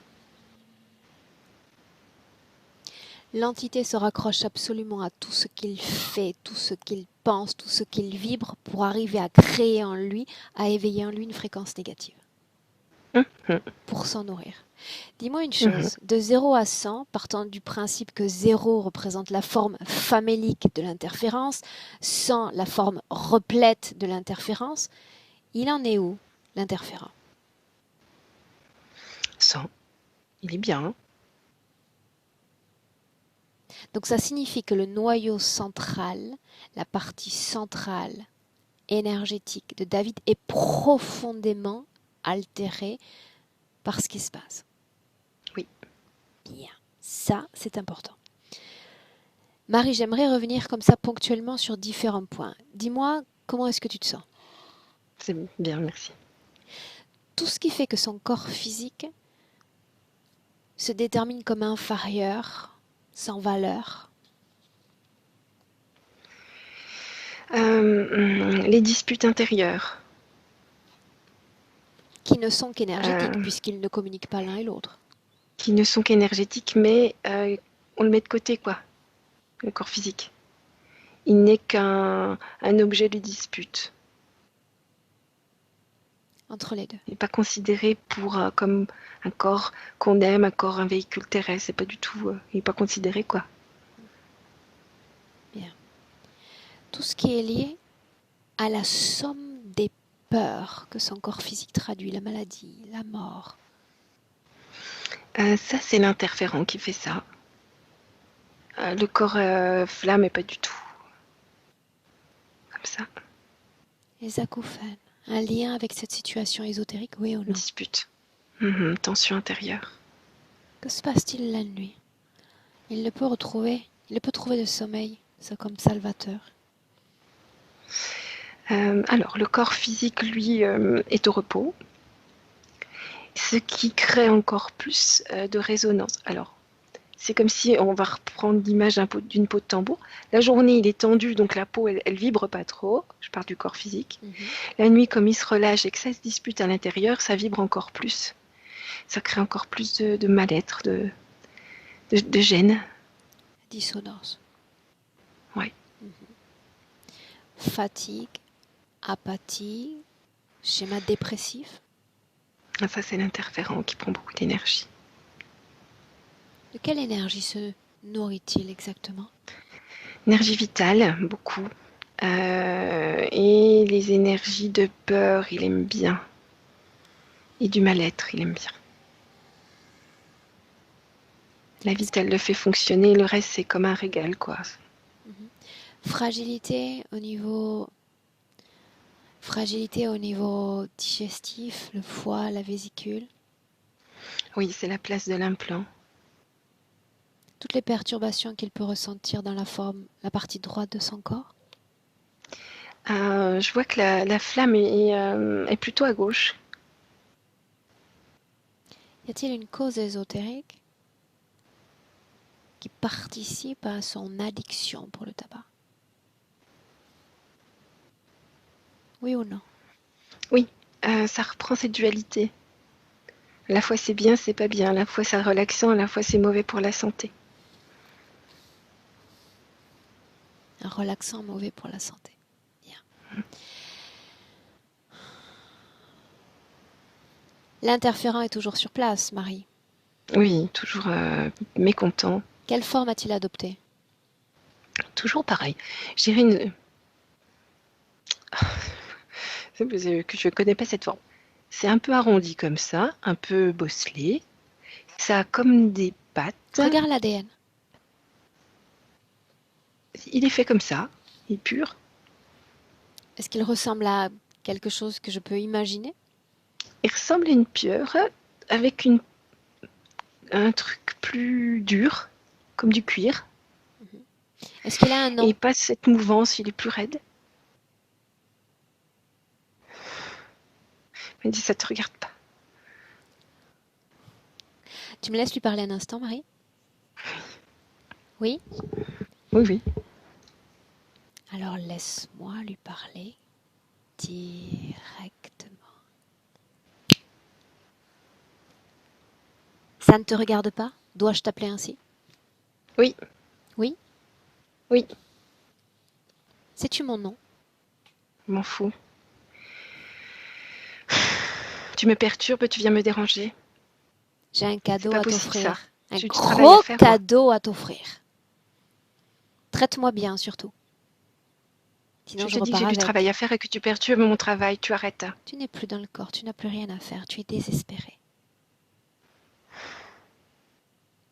L'entité se raccroche absolument à tout ce qu'il fait, tout ce qu'il pense, tout ce qu'il vibre pour arriver à créer en lui, à éveiller en lui une fréquence négative, Hum, pour s'en nourrir. Dis-moi une hum. chose, de 0 à 100, partant du principe que 0 représente la forme famélique de l'interférence, 100 la forme replète de l'interférence, il en est où, l'interférent? 100. Il est bien. Hein. Donc ça signifie que le noyau central, la partie centrale énergétique de David est profondément altérée par ce qui se passe. Oui. Bien, ça c'est important. Marie, j'aimerais revenir comme ça ponctuellement sur différents points. Dis-moi, comment est-ce que tu te sens? C'est bien, merci. Tout ce qui fait que son corps physique se détermine comme inférieur, sans valeur. Les disputes intérieures. Qui ne sont qu'énergétiques, euh, puisqu'ils ne communiquent pas l'un et l'autre. qui ne sont qu'énergétiques, mais on le met de côté, quoi, le corps physique. Il n'est qu'un objet de dispute. Entre les deux. Il n'est pas considéré comme un corps qu'on aime, un véhicule terrestre. C'est pas du tout. Il n'est pas considéré, quoi. Bien. Tout ce qui est lié à la somme des peurs que son corps physique traduit, la maladie, la mort. Ça, c'est l'interférent qui fait ça. Le corps flamme n'est pas du tout comme ça. Les acouphènes. Un lien avec cette situation ésotérique, oui ou non? Dispute. Tension intérieure. Que se passe-t-il la nuit? Il le peut trouver le sommeil, c'est comme salvateur. Alors, le corps physique, lui, est au repos, ce qui crée encore plus de résonance. Alors, c'est comme si on va reprendre l'image d'une peau de tambour. La journée, il est tendu, donc la peau, elle vibre pas trop. Je parle du corps physique. La nuit, comme il se relâche et que ça se dispute à l'intérieur, ça vibre encore plus. Ça crée encore plus de mal-être, de gêne. Dissonance. Ouais. Fatigue, apathie, schéma dépressif. Ça, c'est l'interférent qui prend beaucoup d'énergie. De quelle énergie se nourrit-il exactement? Énergie vitale, beaucoup. Et les énergies de peur, il aime bien. Et du mal-être, il aime bien. La vitale le fait fonctionner, le reste, c'est comme un régal, quoi. Fragilité au niveau digestif, le foie, la vésicule. Oui, c'est la place de l'implant. Toutes les perturbations qu'il peut ressentir dans la partie droite de son corps. Je vois que la flamme est plutôt à gauche. Y a-t-il une cause ésotérique qui participe à son addiction pour le tabac? Oui ou non? Oui, ça reprend cette dualité. À la fois c'est bien, c'est pas bien. À la fois c'est relaxant, à la fois c'est mauvais pour la santé. Un relaxant mauvais pour la santé. Bien. L'interférent est toujours sur place, Marie. Oui, toujours mécontent. Quelle forme a-t-il adopté? Toujours pareil. Je dirais une... que je connais pas cette forme. C'est un peu arrondi comme ça, un peu bosselé. Ça a comme des pattes. Regarde l'ADN. Il est fait comme ça. Il est pur. Est-ce qu'il ressemble à quelque chose que je peux imaginer? Il ressemble à une pieuvre avec un truc plus dur, comme du cuir. Est-ce qu'il a un nom? Et pas cette mouvance, il est plus raide. Il dit, ça te regarde pas. Tu me laisses lui parler un instant, Marie? Oui? Oui, oui. Alors laisse-moi lui parler directement. Ça ne te regarde pas? Dois-je t'appeler ainsi? Oui, Oui? oui. Sais-tu mon nom? Je m'en fous. Tu me perturbes, tu viens me déranger. J'ai un C'est cadeau pas à possible ça. t'offrir. Un J'ai du travail à gros faire, moi. cadeau à t'offrir. Traite-moi bien, surtout. Sinon, Je je te dis que j'ai repars du travail avec. à faire et que tu perturbes mon travail. Tu arrêtes. Tu n'es plus dans le corps, tu n'as plus rien à faire, tu es désespéré.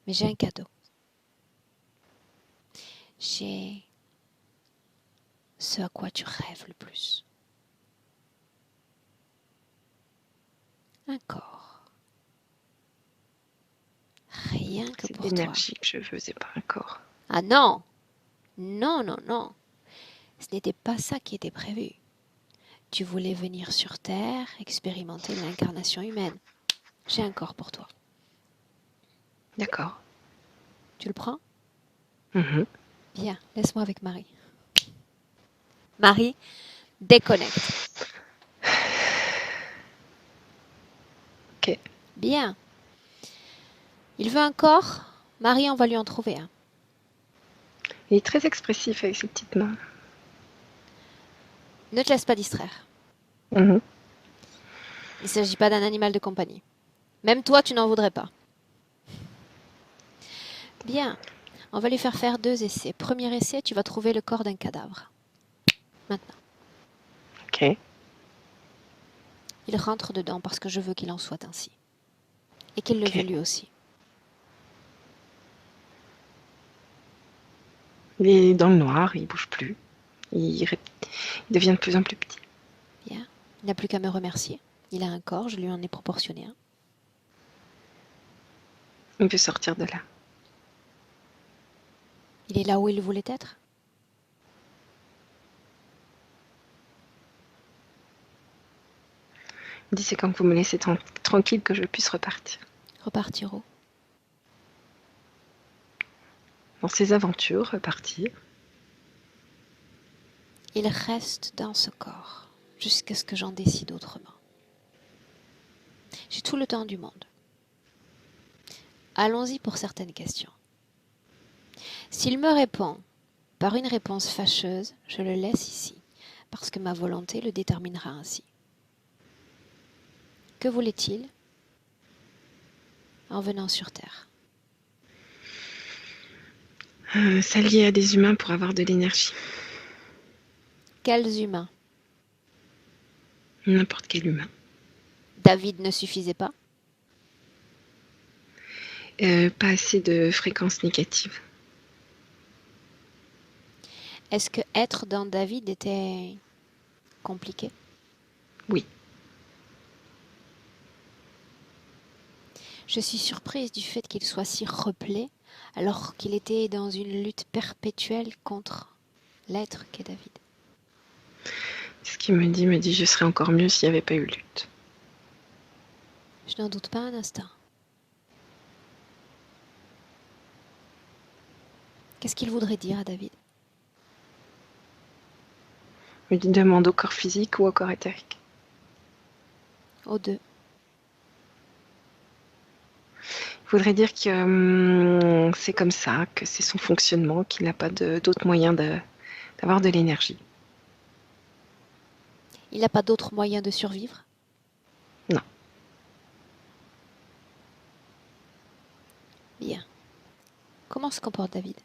Mais j'ai un cadeau. J'ai ce à quoi tu rêves le plus. Un corps. Rien que C'est de pour toi. l'énergie que je veux, c'est pas un corps. Ah non! Non, non, non. Ce n'était pas ça qui était prévu. Tu voulais venir sur Terre, expérimenter l'incarnation humaine. J'ai un corps pour toi. D'accord. Tu le prends? Mhm. Bien, laisse-moi avec Marie. Marie, déconnecte. Ok. Bien. Il veut un corps? Marie, on va lui en trouver un. Il est très expressif avec ses petites mains. Ne te laisse pas distraire. Mhm. Il ne s'agit pas d'un animal de compagnie. Même toi, tu n'en voudrais pas. Bien. On va lui faire 2 essais. Premier essai, tu vas trouver le corps d'un cadavre. Maintenant. Ok. Il rentre dedans parce que je veux qu'il en soit ainsi. Et qu'il le Ok. veut lui aussi. Il est dans le noir, il bouge plus. Il devient de plus en plus petit. Bien. Il n'a plus qu'à me remercier. Il a un corps, je lui en ai proportionné un. Il veut sortir de là. Il est là où il voulait être. Il dit c'est quand vous me laissez tranquille que je puisse repartir. Repartir où? Dans ses aventures, repartir. Il reste dans ce corps jusqu'à ce que j'en décide autrement. J'ai tout le temps du monde. Allons-y pour certaines questions. S'il me répond par une réponse fâcheuse, je le laisse ici, parce que ma volonté le déterminera ainsi. Que voulait-il en venant sur Terre? S'allier à des humains pour avoir de l'énergie. Quels humains? N'importe quel humain. David ne suffisait pas? Pas assez de fréquences négatives. Est-ce que être dans David était compliqué? Oui. Je suis surprise du fait qu'il soit si replé alors qu'il était dans une lutte perpétuelle contre l'être qu'est David. Ce qu'il me dit je serais encore mieux s'il n'y avait pas eu lutte. Je n'en doute pas un instant. Qu'est-ce qu'il voudrait dire à David? Il me demande au corps physique ou au corps éthérique. Aux deux. voudrait dire que c'est comme ça, que c'est son fonctionnement, qu'il n'a pas d'autre moyen d'avoir de l'énergie. Il n'a pas d'autre moyen de survivre? Non. Bien. Comment se comporte David?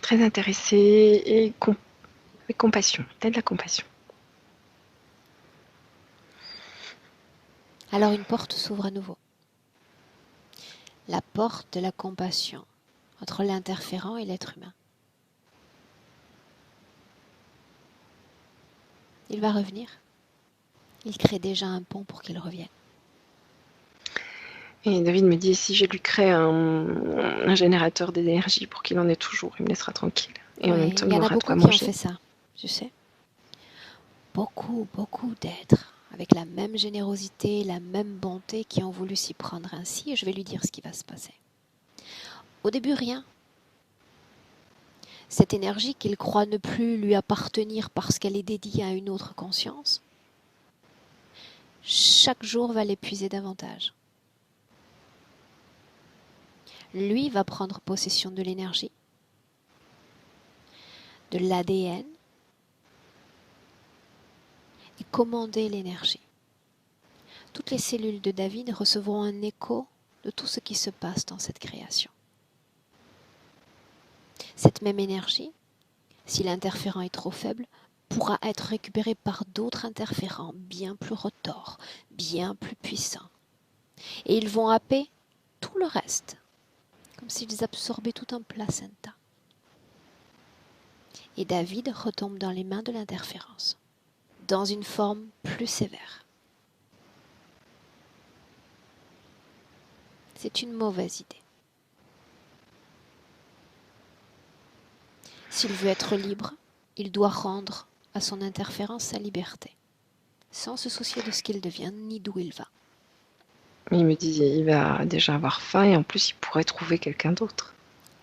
Très intéressé et avec compassion, peut-être la compassion. Alors une porte s'ouvre à nouveau. La porte de la compassion entre l'interférent et l'être humain. Il va revenir. Il crée déjà un pont pour qu'il revienne. Et David me dit, si je lui crée un générateur d'énergie pour qu'il en ait toujours, il me laissera tranquille. Et en même Ouais, temps, il il y en a aura de beaucoup quoi qui ont manger. fait ça, tu sais. Beaucoup, beaucoup d'êtres avec la même générosité, la même bonté qui ont voulu s'y prendre ainsi, et je vais lui dire ce qui va se passer. Au début, rien. Cette énergie qu'il croit ne plus lui appartenir parce qu'elle est dédiée à une autre conscience, chaque jour va l'épuiser davantage. Lui va prendre possession de l'énergie, de l'ADN, et commander l'énergie. Toutes les cellules de David recevront un écho de tout ce qui se passe dans cette création. Cette même énergie, si l'interférent est trop faible, pourra être récupérée par d'autres interférents bien plus retors, bien plus puissants. Et ils vont happer tout le reste, comme s'ils absorbaient tout un placenta. Et David retombe dans les mains de l'interférence, dans une forme plus sévère. C'est une mauvaise idée. S'il veut être libre, il doit rendre à son interférence sa liberté, sans se soucier de ce qu'il devient ni d'où il va. Il me dit, il va déjà avoir faim et en plus, il pourrait trouver quelqu'un d'autre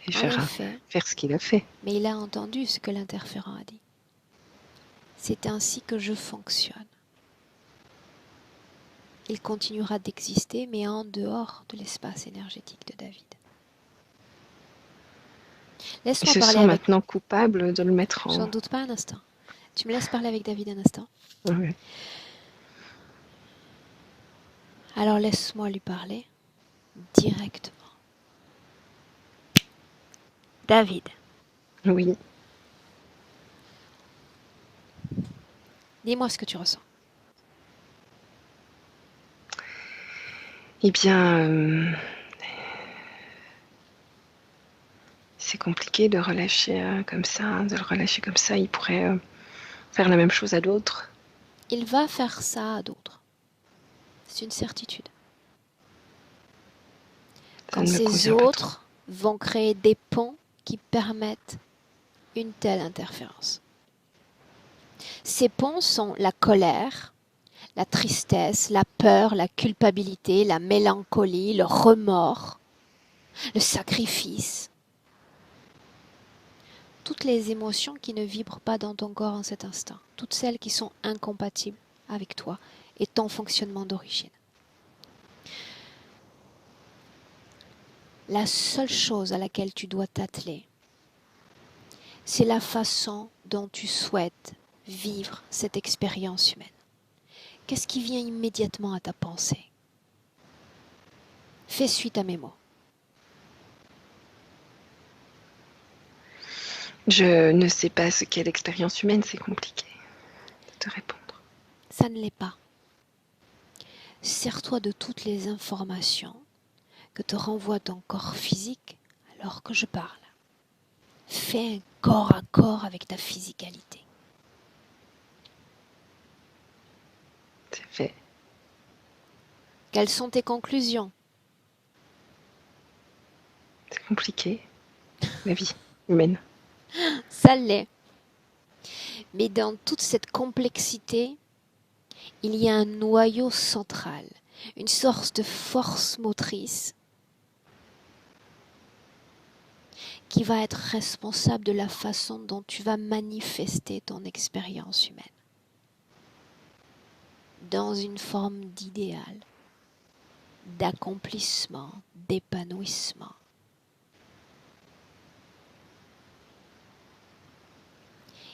et En faire effet, ce qu'il a fait. mais il a entendu ce que l'interférent a dit. C'est ainsi que je fonctionne. Il continuera d'exister, mais en dehors de l'espace énergétique de David. Il Laisse-moi se parler sent avec... maintenant coupable de le mettre J'en en... doute pas un instant. Tu me laisses parler avec David un instant? Ouais. Alors laisse-moi lui parler directement. David, Oui. dis-moi ce que tu ressens. Eh bien, c'est compliqué de relâcher comme ça, de le relâcher comme ça. Il pourrait faire la même chose à d'autres. Il va faire ça à d'autres. C'est une certitude. Ça Quand ne me ces convient pas trop. autres vont créer des ponts qui permettent une telle interférence. Ces ponts sont la colère, la tristesse, la peur, la culpabilité, la mélancolie, le remords, le sacrifice. Toutes les émotions qui ne vibrent pas dans ton corps en cet instant. Toutes celles qui sont incompatibles avec toi et ton fonctionnement d'origine. La seule chose à laquelle tu dois t'atteler, c'est la façon dont tu souhaites vivre cette expérience humaine. Qu'est-ce qui vient immédiatement à ta pensée? Fais suite à mes mots. Je ne sais pas ce qu'est l'expérience humaine, c'est compliqué de te répondre. Ça ne l'est pas. Sers-toi de toutes les informations que te renvoie ton corps physique alors que je parle. Fais un corps à corps avec ta physicalité. C'est fait. Quelles sont tes conclusions? C'est compliqué, la vie humaine. Ça l'est. Mais dans toute cette complexité, il y a un noyau central, une sorte de force motrice qui va être responsable de la façon dont tu vas manifester ton expérience humaine. Dans une forme d'idéal, d'accomplissement, d'épanouissement.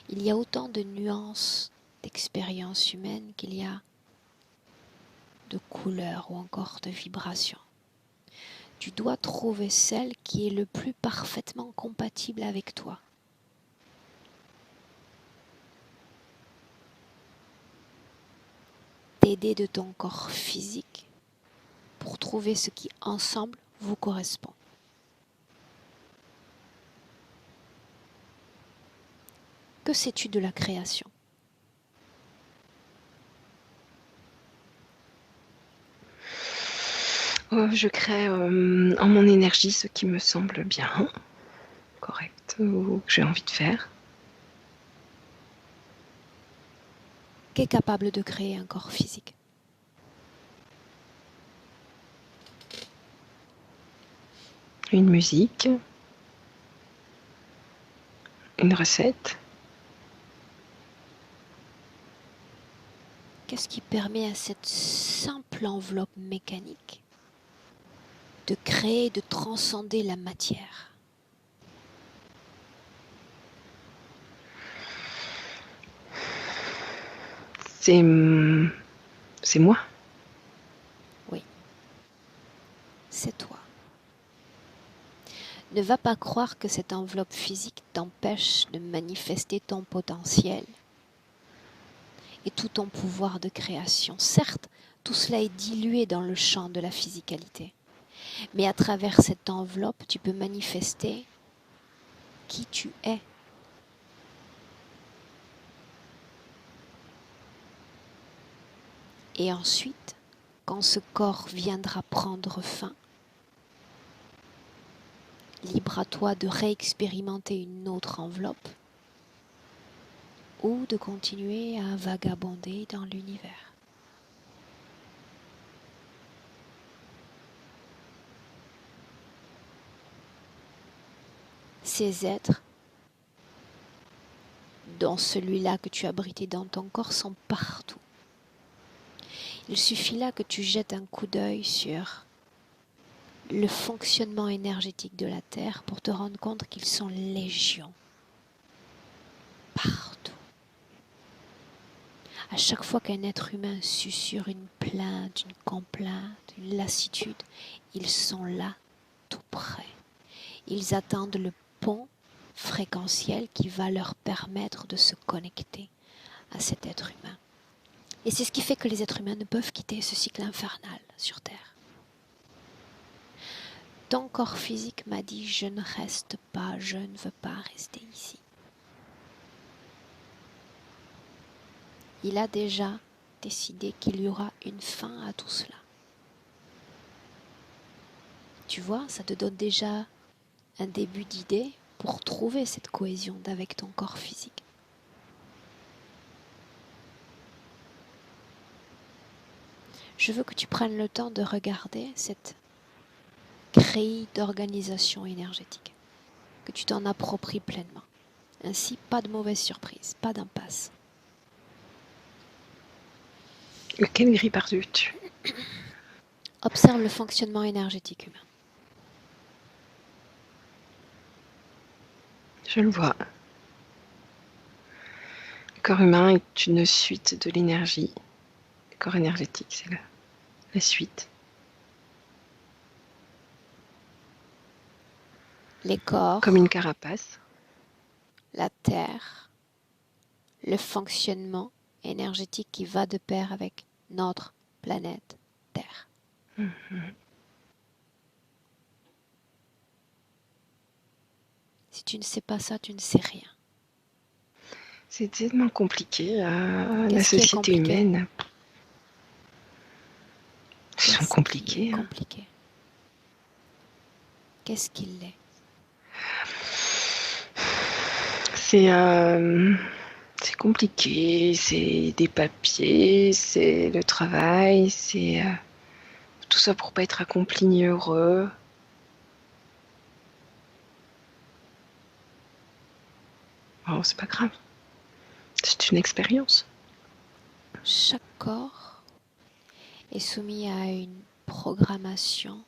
Il y a autant de nuances d'expérience humaine qu'il y a de couleurs ou encore de vibrations. Tu dois trouver celle qui est le plus parfaitement compatible avec toi. T'aider de ton corps physique pour trouver ce qui ensemble vous correspond. Que sais-tu de la création ? Je crée en mon énergie ce qui me semble bien, correct, ou que j'ai envie de faire. Qu'est capable de créer un corps physique ? Une musique, une recette. Qu'est-ce qui permet à cette simple enveloppe mécanique de créer, de transcender la matière ? C'est moi. Oui, c'est toi. Ne va pas croire que cette enveloppe physique t'empêche de manifester ton potentiel et tout ton pouvoir de création. Certes, tout cela est dilué dans le champ de la physicalité, mais à travers cette enveloppe, tu peux manifester qui tu es. Et ensuite, quand ce corps viendra prendre fin, libre à toi de réexpérimenter une autre enveloppe ou de continuer à vagabonder dans l'univers. Ces êtres, dont celui-là que tu as abrité dans ton corps, sont partout. Il suffit là que tu jettes un coup d'œil sur le fonctionnement énergétique de la Terre pour te rendre compte qu'ils sont légions. Partout. À chaque fois qu'un être humain susurre une plainte, une complainte, une lassitude, ils sont là, tout près. Ils attendent le pont fréquentiel qui va leur permettre de se connecter à cet être humain. Et c'est ce qui fait que les êtres humains ne peuvent quitter ce cycle infernal sur Terre. Ton corps physique m'a dit « je ne reste pas, je ne veux pas rester ici ». Il a déjà décidé qu'il y aura une fin à tout cela. Tu vois, ça te donne déjà un début d'idée pour trouver cette cohésion avec ton corps physique. Je veux que tu prennes le temps de regarder cette grille d'organisation énergétique, que tu t'en appropries pleinement. Ainsi, pas de mauvaise surprise, pas d'impasse. Quelle grille par-dessus ? Observe le fonctionnement énergétique humain. Je le vois. Le corps humain est une suite de l'énergie. Le corps énergétique, c'est la suite. Les corps, comme une carapace. La Terre, le fonctionnement énergétique qui va de pair avec notre planète Terre. Mm-hmm. Si tu ne sais pas ça, tu ne sais rien. C'est tellement compliqué, la Qu'est-ce qui est société compliqué ? humaine. Ils sont Qu'est-ce qui compliqués. est compliqué ? Qu'est-ce qu'il est ? C'est compliqué, c'est des papiers, c'est le travail, c'est tout ça pour pas être accompli ni heureux. Bon, c'est pas grave. C'est une expérience. Chaque corps est soumis à une programmation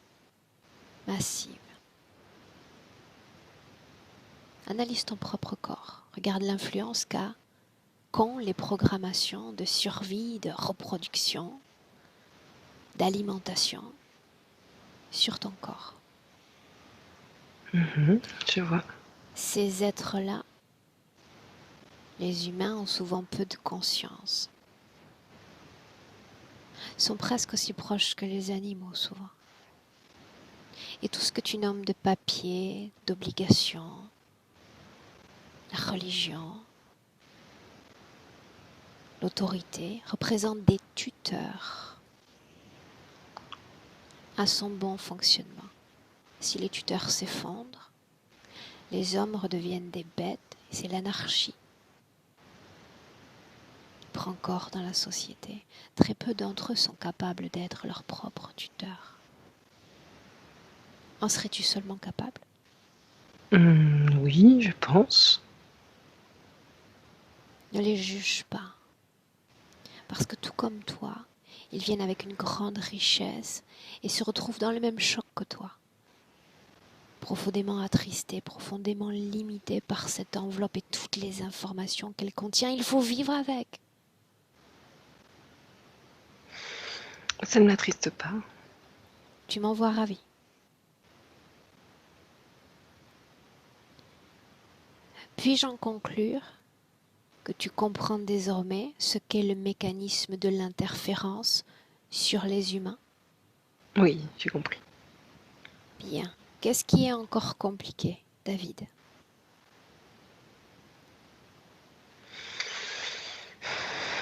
massive. Analyse ton propre corps. Regarde l'influence qu'ont les programmations de survie, de reproduction, d'alimentation sur ton corps. Je vois. Ces êtres-là, les humains ont souvent peu de conscience. Sont presque aussi proches que les animaux souvent. Et tout ce que tu nommes de papier, d'obligation, la religion, l'autorité, représentent des tuteurs à son bon fonctionnement. Si les tuteurs s'effondrent, les hommes redeviennent des bêtes et c'est l'anarchie qui prend corps dans la société. Très peu d'entre eux sont capables d'être leurs propres tuteurs. En serais-tu seulement capable? Oui, je pense. Ne les juge pas. Parce que tout comme toi, ils viennent avec une grande richesse et se retrouvent dans le même choc que toi. Profondément attristés, profondément limités par cette enveloppe et toutes les informations qu'elle contient, il faut vivre avec. Ça ne m'attriste pas. Tu m'en vois ravi. Puis-je en conclure que tu comprends désormais ce qu'est le mécanisme de l'interférence sur les humains? Oui, j'ai compris. Bien. Qu'est-ce qui est encore compliqué, David?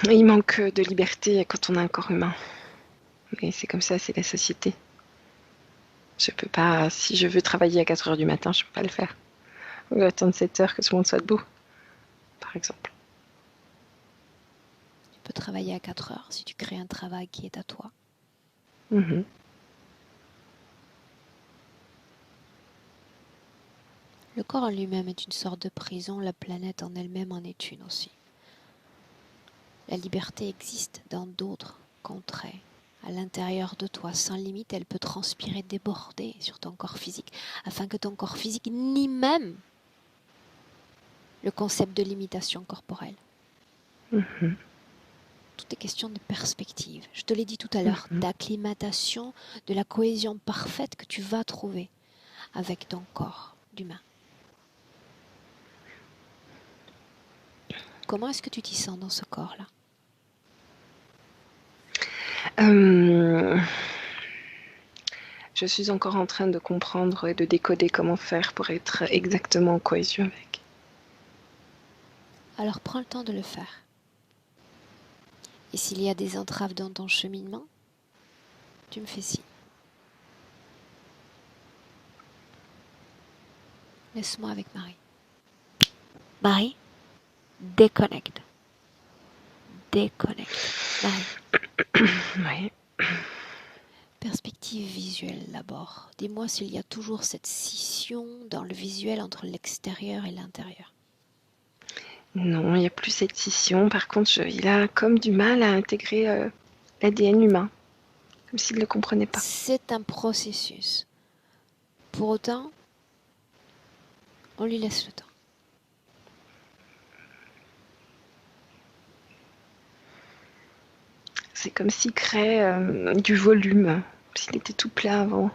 Il manque de liberté quand on a un corps humain. Mais c'est comme ça, c'est la société. Je peux pas, si je veux travailler à 4 heures du matin, je peux pas le faire. Ou attendre 7 heures que tout le monde soit debout, par exemple. Tu peux travailler à 4 heures si tu crées un travail qui est à toi. Mhm. Le corps en lui-même est une sorte de prison, la planète en elle-même en est une aussi. La liberté existe dans d'autres contrées. À l'intérieur de toi, sans limite, elle peut transpirer, déborder sur ton corps physique, afin que ton corps physique nie même le concept de limitation corporelle. Tout est question de perspective. Je te l'ai dit tout à l'heure, d'acclimatation, de la cohésion parfaite que tu vas trouver avec ton corps d'humain. Comment est-ce que tu t'y sens dans ce corps-là? Je suis encore en train de comprendre et de décoder comment faire pour être exactement en cohésion avec. Alors prends le temps de le faire. Et s'il y a des entraves dans ton cheminement, tu me fais signe. Laisse-moi avec Marie. Marie, déconnecte. Déconnecte. Marie. Oui. Perspective visuelle d'abord. Dis-moi s'il y a toujours cette scission dans le visuel entre l'extérieur et l'intérieur. Non, il n'y a plus cette scission. Par contre, il a comme du mal à intégrer l'ADN humain. Comme s'il ne le comprenait pas. C'est un processus. Pour autant, on lui laisse le temps. C'est comme s'il crée du volume. S'il était tout plat avant.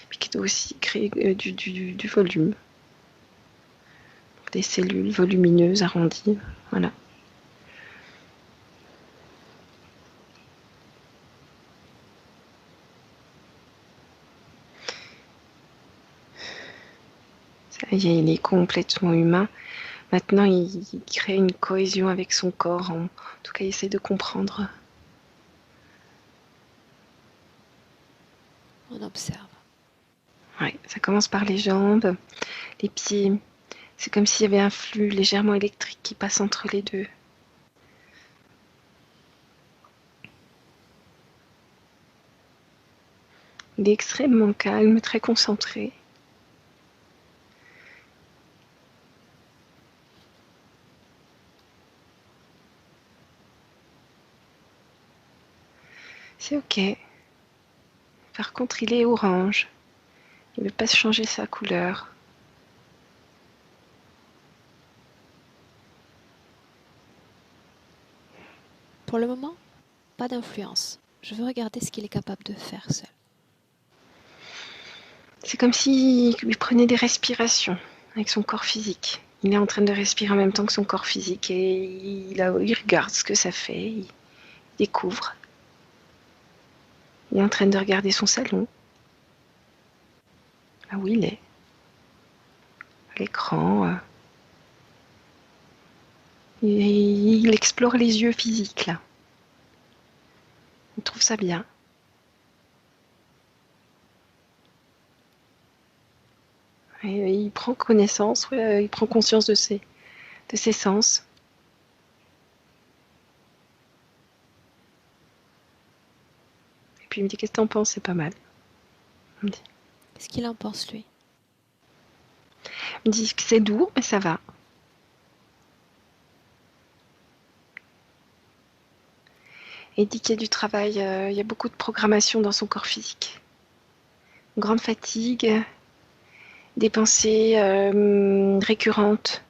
Puis qu'il doit aussi créer du volume. Des cellules volumineuses, arrondies. Voilà. Ça y est, il est complètement humain. Maintenant, il crée une cohésion avec son corps. En tout cas, il essaie de comprendre. On observe. Ouais, ça commence par les jambes, les pieds. C'est comme s'il y avait un flux légèrement électrique qui passe entre les deux. Il est extrêmement calme, très concentré. C'est ok. contre, il est orange. Il ne veut pas changer sa couleur. Pour le moment, pas d'influence. Je veux regarder ce qu'il est capable de faire seul. C'est comme s'il prenait des respirations avec son corps physique. Il est en train de respirer en même temps que son corps physique et il regarde ce que ça fait, il découvre. Il est en train de regarder son salon, là où il est, à l'écran. Il explore les yeux physiques, là. Il trouve ça bien. Et il prend connaissance, il prend conscience de ses sens. Et puis il me dit, qu'est-ce que t'en penses? C'est pas mal. Qu'est-ce qu'il en pense, lui? Il me dit que c'est doux, mais ça va. Et il dit qu'il y a du travail, il y a beaucoup de programmation dans son corps physique. Une grande fatigue, des pensées récurrentes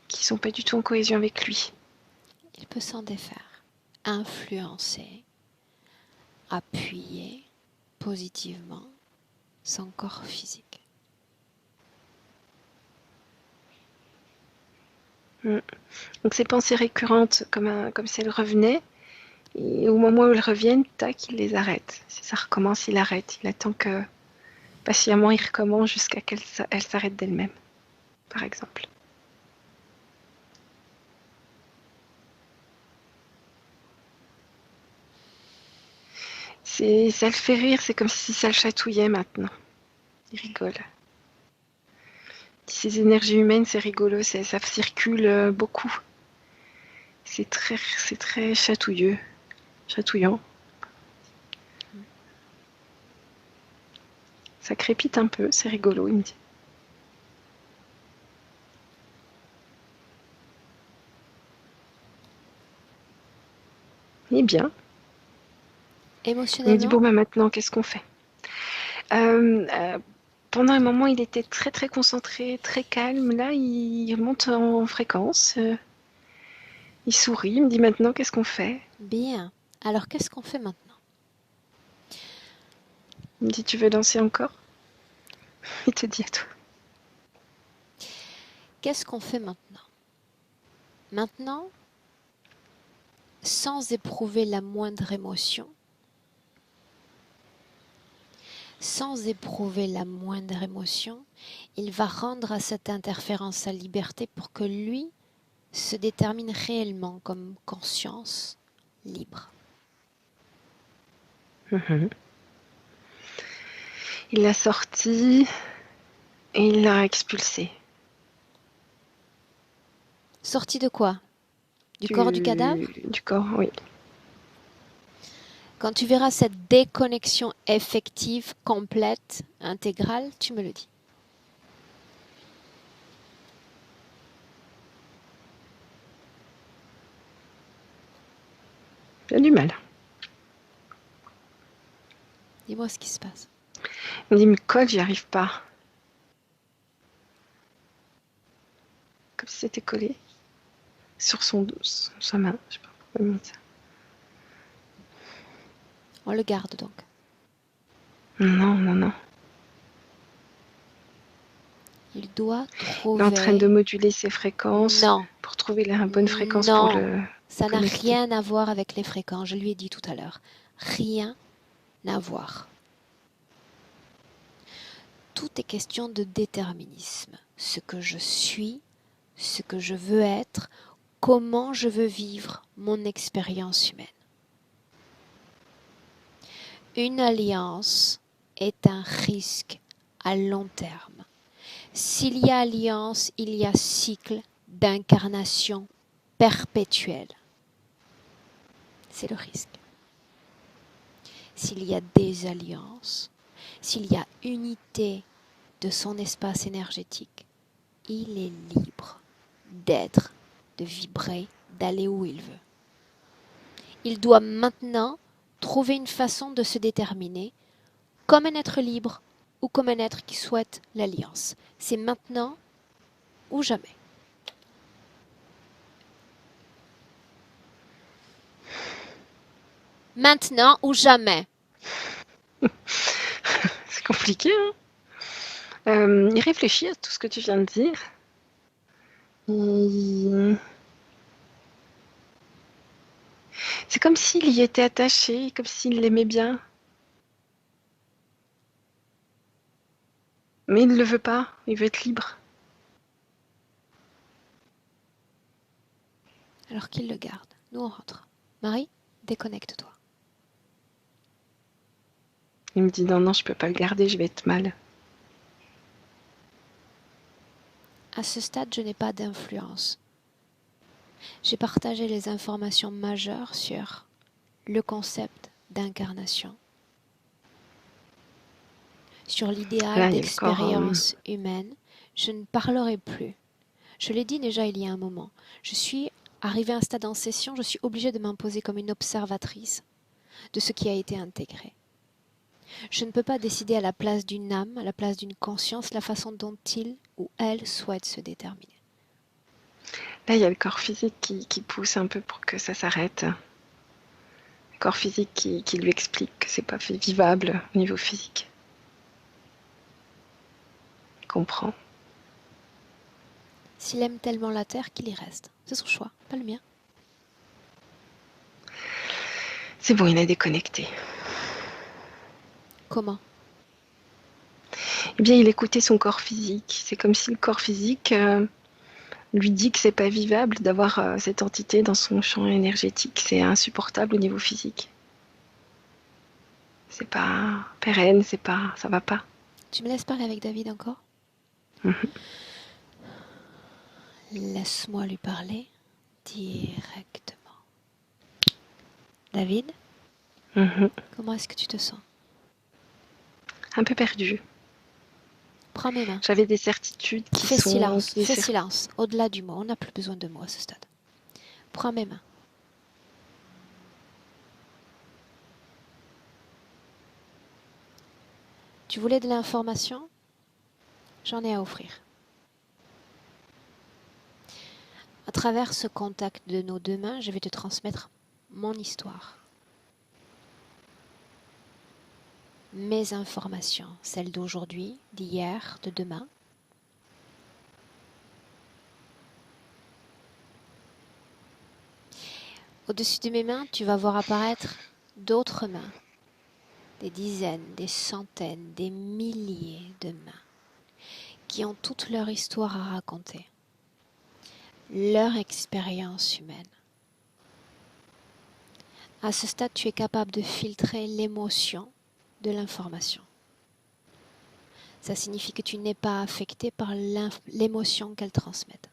qui sont pas du tout en cohésion avec lui. Il peut s'en défaire, influencer, appuyer positivement son corps physique. Donc ces pensées récurrentes, comme si elles revenaient, et au moment où elles reviennent, tac, il les arrête. Si ça recommence, il arrête. Il attend que patiemment il recommence jusqu'à qu'elle s'arrête d'elle-même, par exemple. Ça le fait rire, c'est comme si ça le chatouillait maintenant. Il rigole. Ces énergies humaines, c'est rigolo, ça circule beaucoup. C'est très chatouillant. Ça crépite un peu, c'est rigolo, il me dit. Il est bien. Il me dit, Émotionnellement, bon, bah maintenant, qu'est-ce qu'on fait? Pendant un moment, il était très très concentré, très calme. Là, il monte en fréquence. Il sourit, il me dit maintenant, qu'est-ce qu'on fait? bien. Alors, qu'est-ce qu'on fait maintenant? Il me dit, tu veux danser encore? Il te dit à toi. Qu'est-ce qu'on fait maintenant? Maintenant, sans éprouver la moindre émotion, il va rendre à cette interférence sa liberté pour que lui se détermine réellement comme conscience libre. Il l'a sorti et il l'a expulsé. Sorti de quoi? Du corps du cadavre? Du corps, oui. Quand tu verras cette déconnexion effective, complète, intégrale, tu me le dis. Il a du mal. Dis-moi ce qui se passe. Il me dit, il me colle, j'y arrive pas. Comme si c'était collé sur sa main. Je sais pas pourquoi il me dit ça. On le garde donc. Non. Il doit Il est en train de trouver... moduler ses fréquences Non, pour trouver la bonne fréquence pour non, le ça n'a connecter. rien à voir avec les fréquences. Je lui ai dit tout à l'heure. Rien à voir. Tout est question de déterminisme. Ce que je suis, ce que je veux être, comment je veux vivre mon expérience humaine. Une alliance est un risque à long terme. S'il y a alliance, il y a cycle d'incarnation perpétuel. C'est le risque. S'il y a désalliance, s'il y a unité de son espace énergétique, il est libre d'être, de vibrer, d'aller où il veut. Il doit maintenant trouver une façon de se déterminer comme un être libre ou comme un être qui souhaite l'alliance. C'est maintenant ou jamais. Maintenant ou jamais. C'est compliqué, hein. Il réfléchit à tout ce que tu viens de dire. C'est comme s'il y était attaché, comme s'il l'aimait bien. Mais il ne le veut pas, il veut être libre. Alors qu'il le garde. Nous, on rentre. Marie, déconnecte-toi. Il me dit non, non, je peux pas le garder, je vais être mal. À ce stade, je n'ai pas d'influence. J'ai partagé les informations majeures sur le concept d'incarnation, sur l'idéal Là, il y a le corps. d'expérience humaine. Je ne parlerai plus. Je l'ai dit déjà il y a un moment. Je suis arrivée à un stade en session, je suis obligée de m'imposer comme une observatrice de ce qui a été intégré. Je ne peux pas décider à la place d'une âme, à la place d'une conscience, la façon dont il ou elle souhaite se déterminer. Là, il y a le corps physique qui pousse un peu pour que ça s'arrête. Le corps physique qui lui explique que c'est pas vivable au niveau physique. Il comprend. S'il aime tellement la terre, qu'il y reste. C'est son choix, pas le mien. C'est bon, il a déconnecté. Comment? Eh bien, il écoutait son corps physique. C'est comme si le corps physique lui dit que c'est pas vivable d'avoir cette entité dans son champ énergétique. C'est insupportable au niveau physique. C'est pas pérenne, c'est pas, ça va pas. Tu me laisses parler avec David encore? Laisse-moi lui parler directement. David, comment est-ce que tu te sens? Un peu perdu. Prends mes mains. J'avais des certitudes qui Fais sont... silence, fais silence. Au-delà du mot, on n'a plus besoin de mots à ce stade. Prends mes mains. Tu voulais de l'information? J'en ai à offrir. À travers ce contact de nos deux mains, je vais te transmettre mon histoire. Mes informations, celles d'aujourd'hui, d'hier, de demain. Au-dessus de mes mains, tu vas voir apparaître d'autres mains. Des dizaines, des centaines, des milliers de mains qui ont toute leur histoire à raconter, leur expérience humaine. À ce stade, tu es capable de filtrer l'émotion de l'information. Ça signifie que tu n'es pas affecté par l'émotion qu'elles transmettent.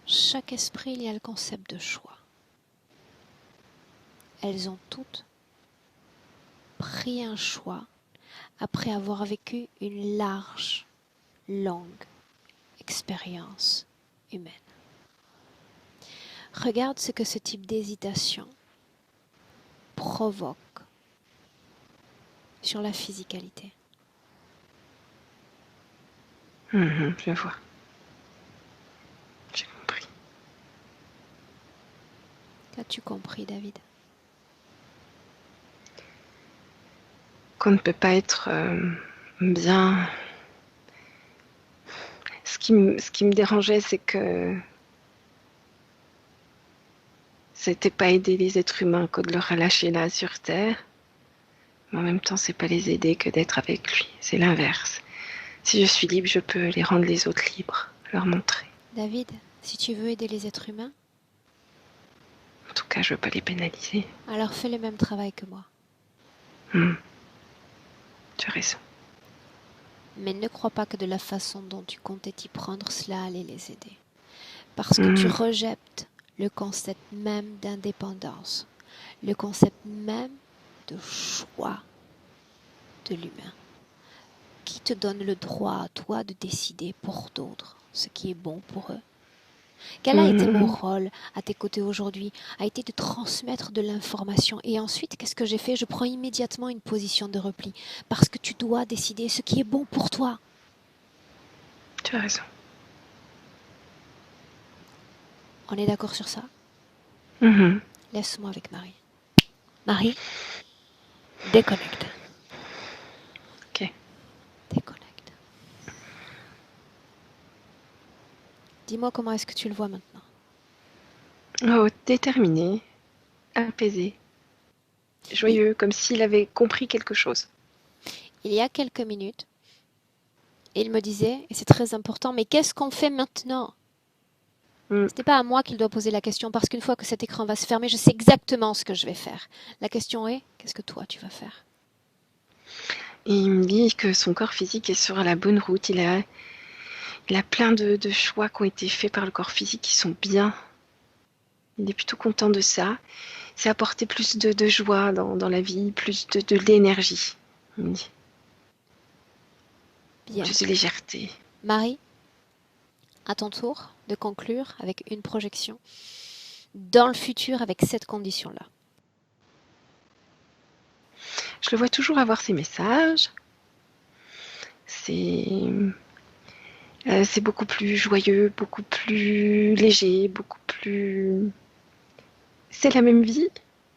Chaque esprit, il y a le concept de choix. Elles ont toutes pris un choix après avoir vécu une large, longue expérience humaine. Regarde ce que ce type d'hésitation provoque sur la physicalité. Je vois. J'ai compris. Qu'as-tu compris, David? Qu'on ne peut pas être bien. Ce qui me dérangeait, c'est que c'était pas aider les êtres humains que de leur relâcher là sur Terre. Mais en même temps, c'est pas les aider que d'être avec lui. C'est l'inverse. Si je suis libre, je peux les rendre les autres libres, leur montrer. David, si tu veux aider les êtres humains, En tout cas, je veux pas les pénaliser. alors fais le même travail que moi. Tu as raison. Mais ne crois pas que de la façon dont tu comptais t'y prendre, cela allait les aider. Parce que tu rejettes le concept même d'indépendance, le concept même de choix de l'humain, qui te donne le droit à toi de décider pour d'autres ce qui est bon pour eux. Quel a été mon Mhm. rôle à tes côtés aujourd'hui? A été de transmettre de l'information. Et ensuite, qu'est-ce que j'ai fait? Je prends immédiatement une position de repli. Parce que tu dois décider ce qui est bon pour toi. Tu as raison. On est d'accord sur ça? Mhm. Laisse-moi avec Marie. Marie, déconnecte. Ok. Déconnecte. Dis-moi comment est-ce que tu le vois maintenant. Oh, déterminé, apaisé, Il, joyeux, comme s'il avait compris quelque chose. il y a quelques minutes, il me disait, et c'est très important, mais qu'est-ce qu'on fait maintenant? Mm. Ce n'est pas à moi qu'il doit poser la question, parce qu'une fois que cet écran va se fermer, je sais exactement ce que je vais faire. La question est, qu'est-ce que toi tu vas faire? Et il me dit que son corps physique est sur la bonne route. Il a plein de choix qui ont été faits par le corps physique qui sont bien. Il est plutôt content de ça. C'est apporter plus de joie dans la vie, plus de l'énergie, il me dit. Bien. Plus de légèreté. Marie, à ton tour de conclure avec une projection dans le futur avec cette condition-là. Je le vois toujours avoir ses messages. C'est beaucoup plus joyeux, beaucoup plus léger, beaucoup plus... C'est la même vie,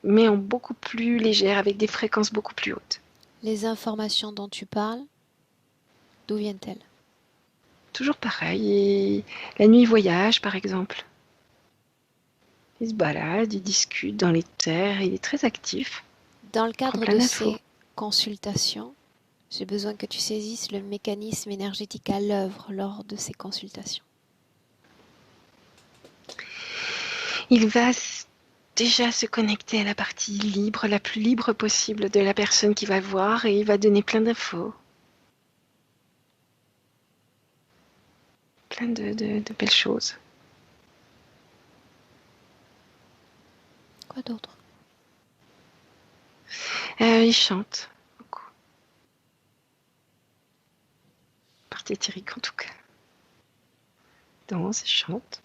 mais en beaucoup plus légère, avec des fréquences beaucoup plus hautes. Les informations dont tu parles, d'où viennent-elles? Toujours pareil. Et la nuit, il voyage, par exemple. Il se balade, il discute dans les terres, il est très actif. Dans le Il prend cadre plein de d'infos. ces consultations, j'ai besoin que tu saisisses le mécanisme énergétique à l'œuvre lors de ces consultations. Il va déjà se connecter à la partie libre, la plus libre possible de la personne qui va voir, et il va donner plein d'infos. Plein de belles choses. Quoi d'autre? Il chante beaucoup. Partie éthérique en tout cas. Il danse, il chante.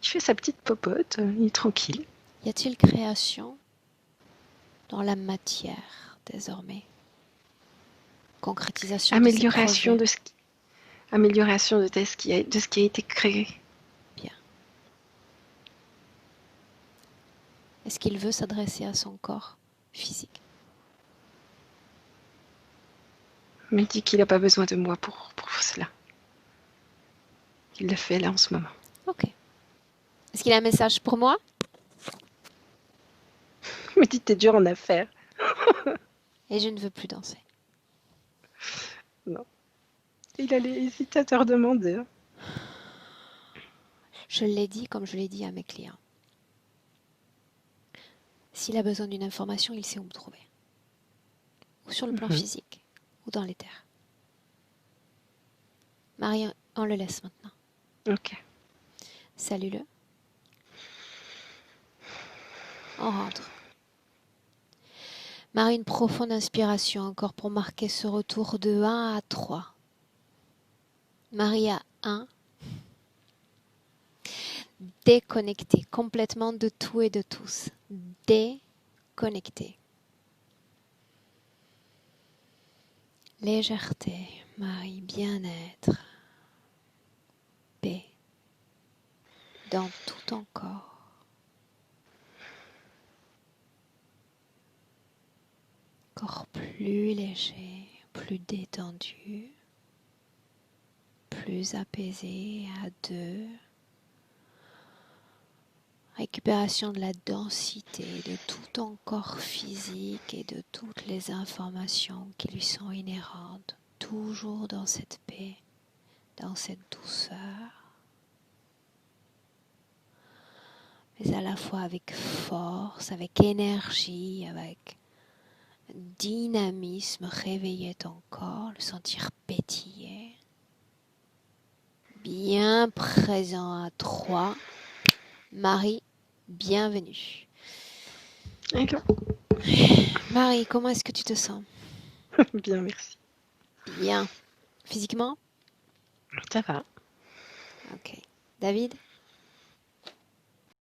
Il fait sa petite popote, il est tranquille. Y a-t-il création dans la matière désormais? Concrétisation de ces Amélioration projets? de ce qui, amélioration de ce qui a été créé. Bien. Est-ce qu'il veut s'adresser à son corps physique? Il me dit qu'il n'a pas besoin de moi pour cela. Il le fait là en ce moment. Ok. Est-ce qu'il a un message pour moi? Il me dit t'es dur en affaires. Et je ne veux plus danser. Non. Il a hésité à te redemander. Je l'ai dit comme je l'ai dit à mes clients. S'il a besoin d'une information, il sait où me trouver. Ou sur le plan physique, ou dans les terres. Marie, on le laisse maintenant. Ok. Salue-le. On rentre. Marie, une profonde inspiration encore pour marquer ce retour de 1 à 3. Marie à 1. Déconnecté complètement de tout et de tous. Déconnecté. Légèreté, Marie, bien-être, paix dans tout ton corps. Corps plus léger, plus détendu, plus apaisé à 2. Récupération de la densité de tout ton corps physique et de toutes les informations qui lui sont inhérentes, toujours dans cette paix, dans cette douceur, mais à la fois avec force, avec énergie, avec dynamisme, réveiller ton corps, le sentir pétiller, bien présent à 3. Marie, bienvenue. Hello. Marie, comment est-ce que tu te sens? Bien, merci. Bien. Physiquement? Ça va. Ok. David?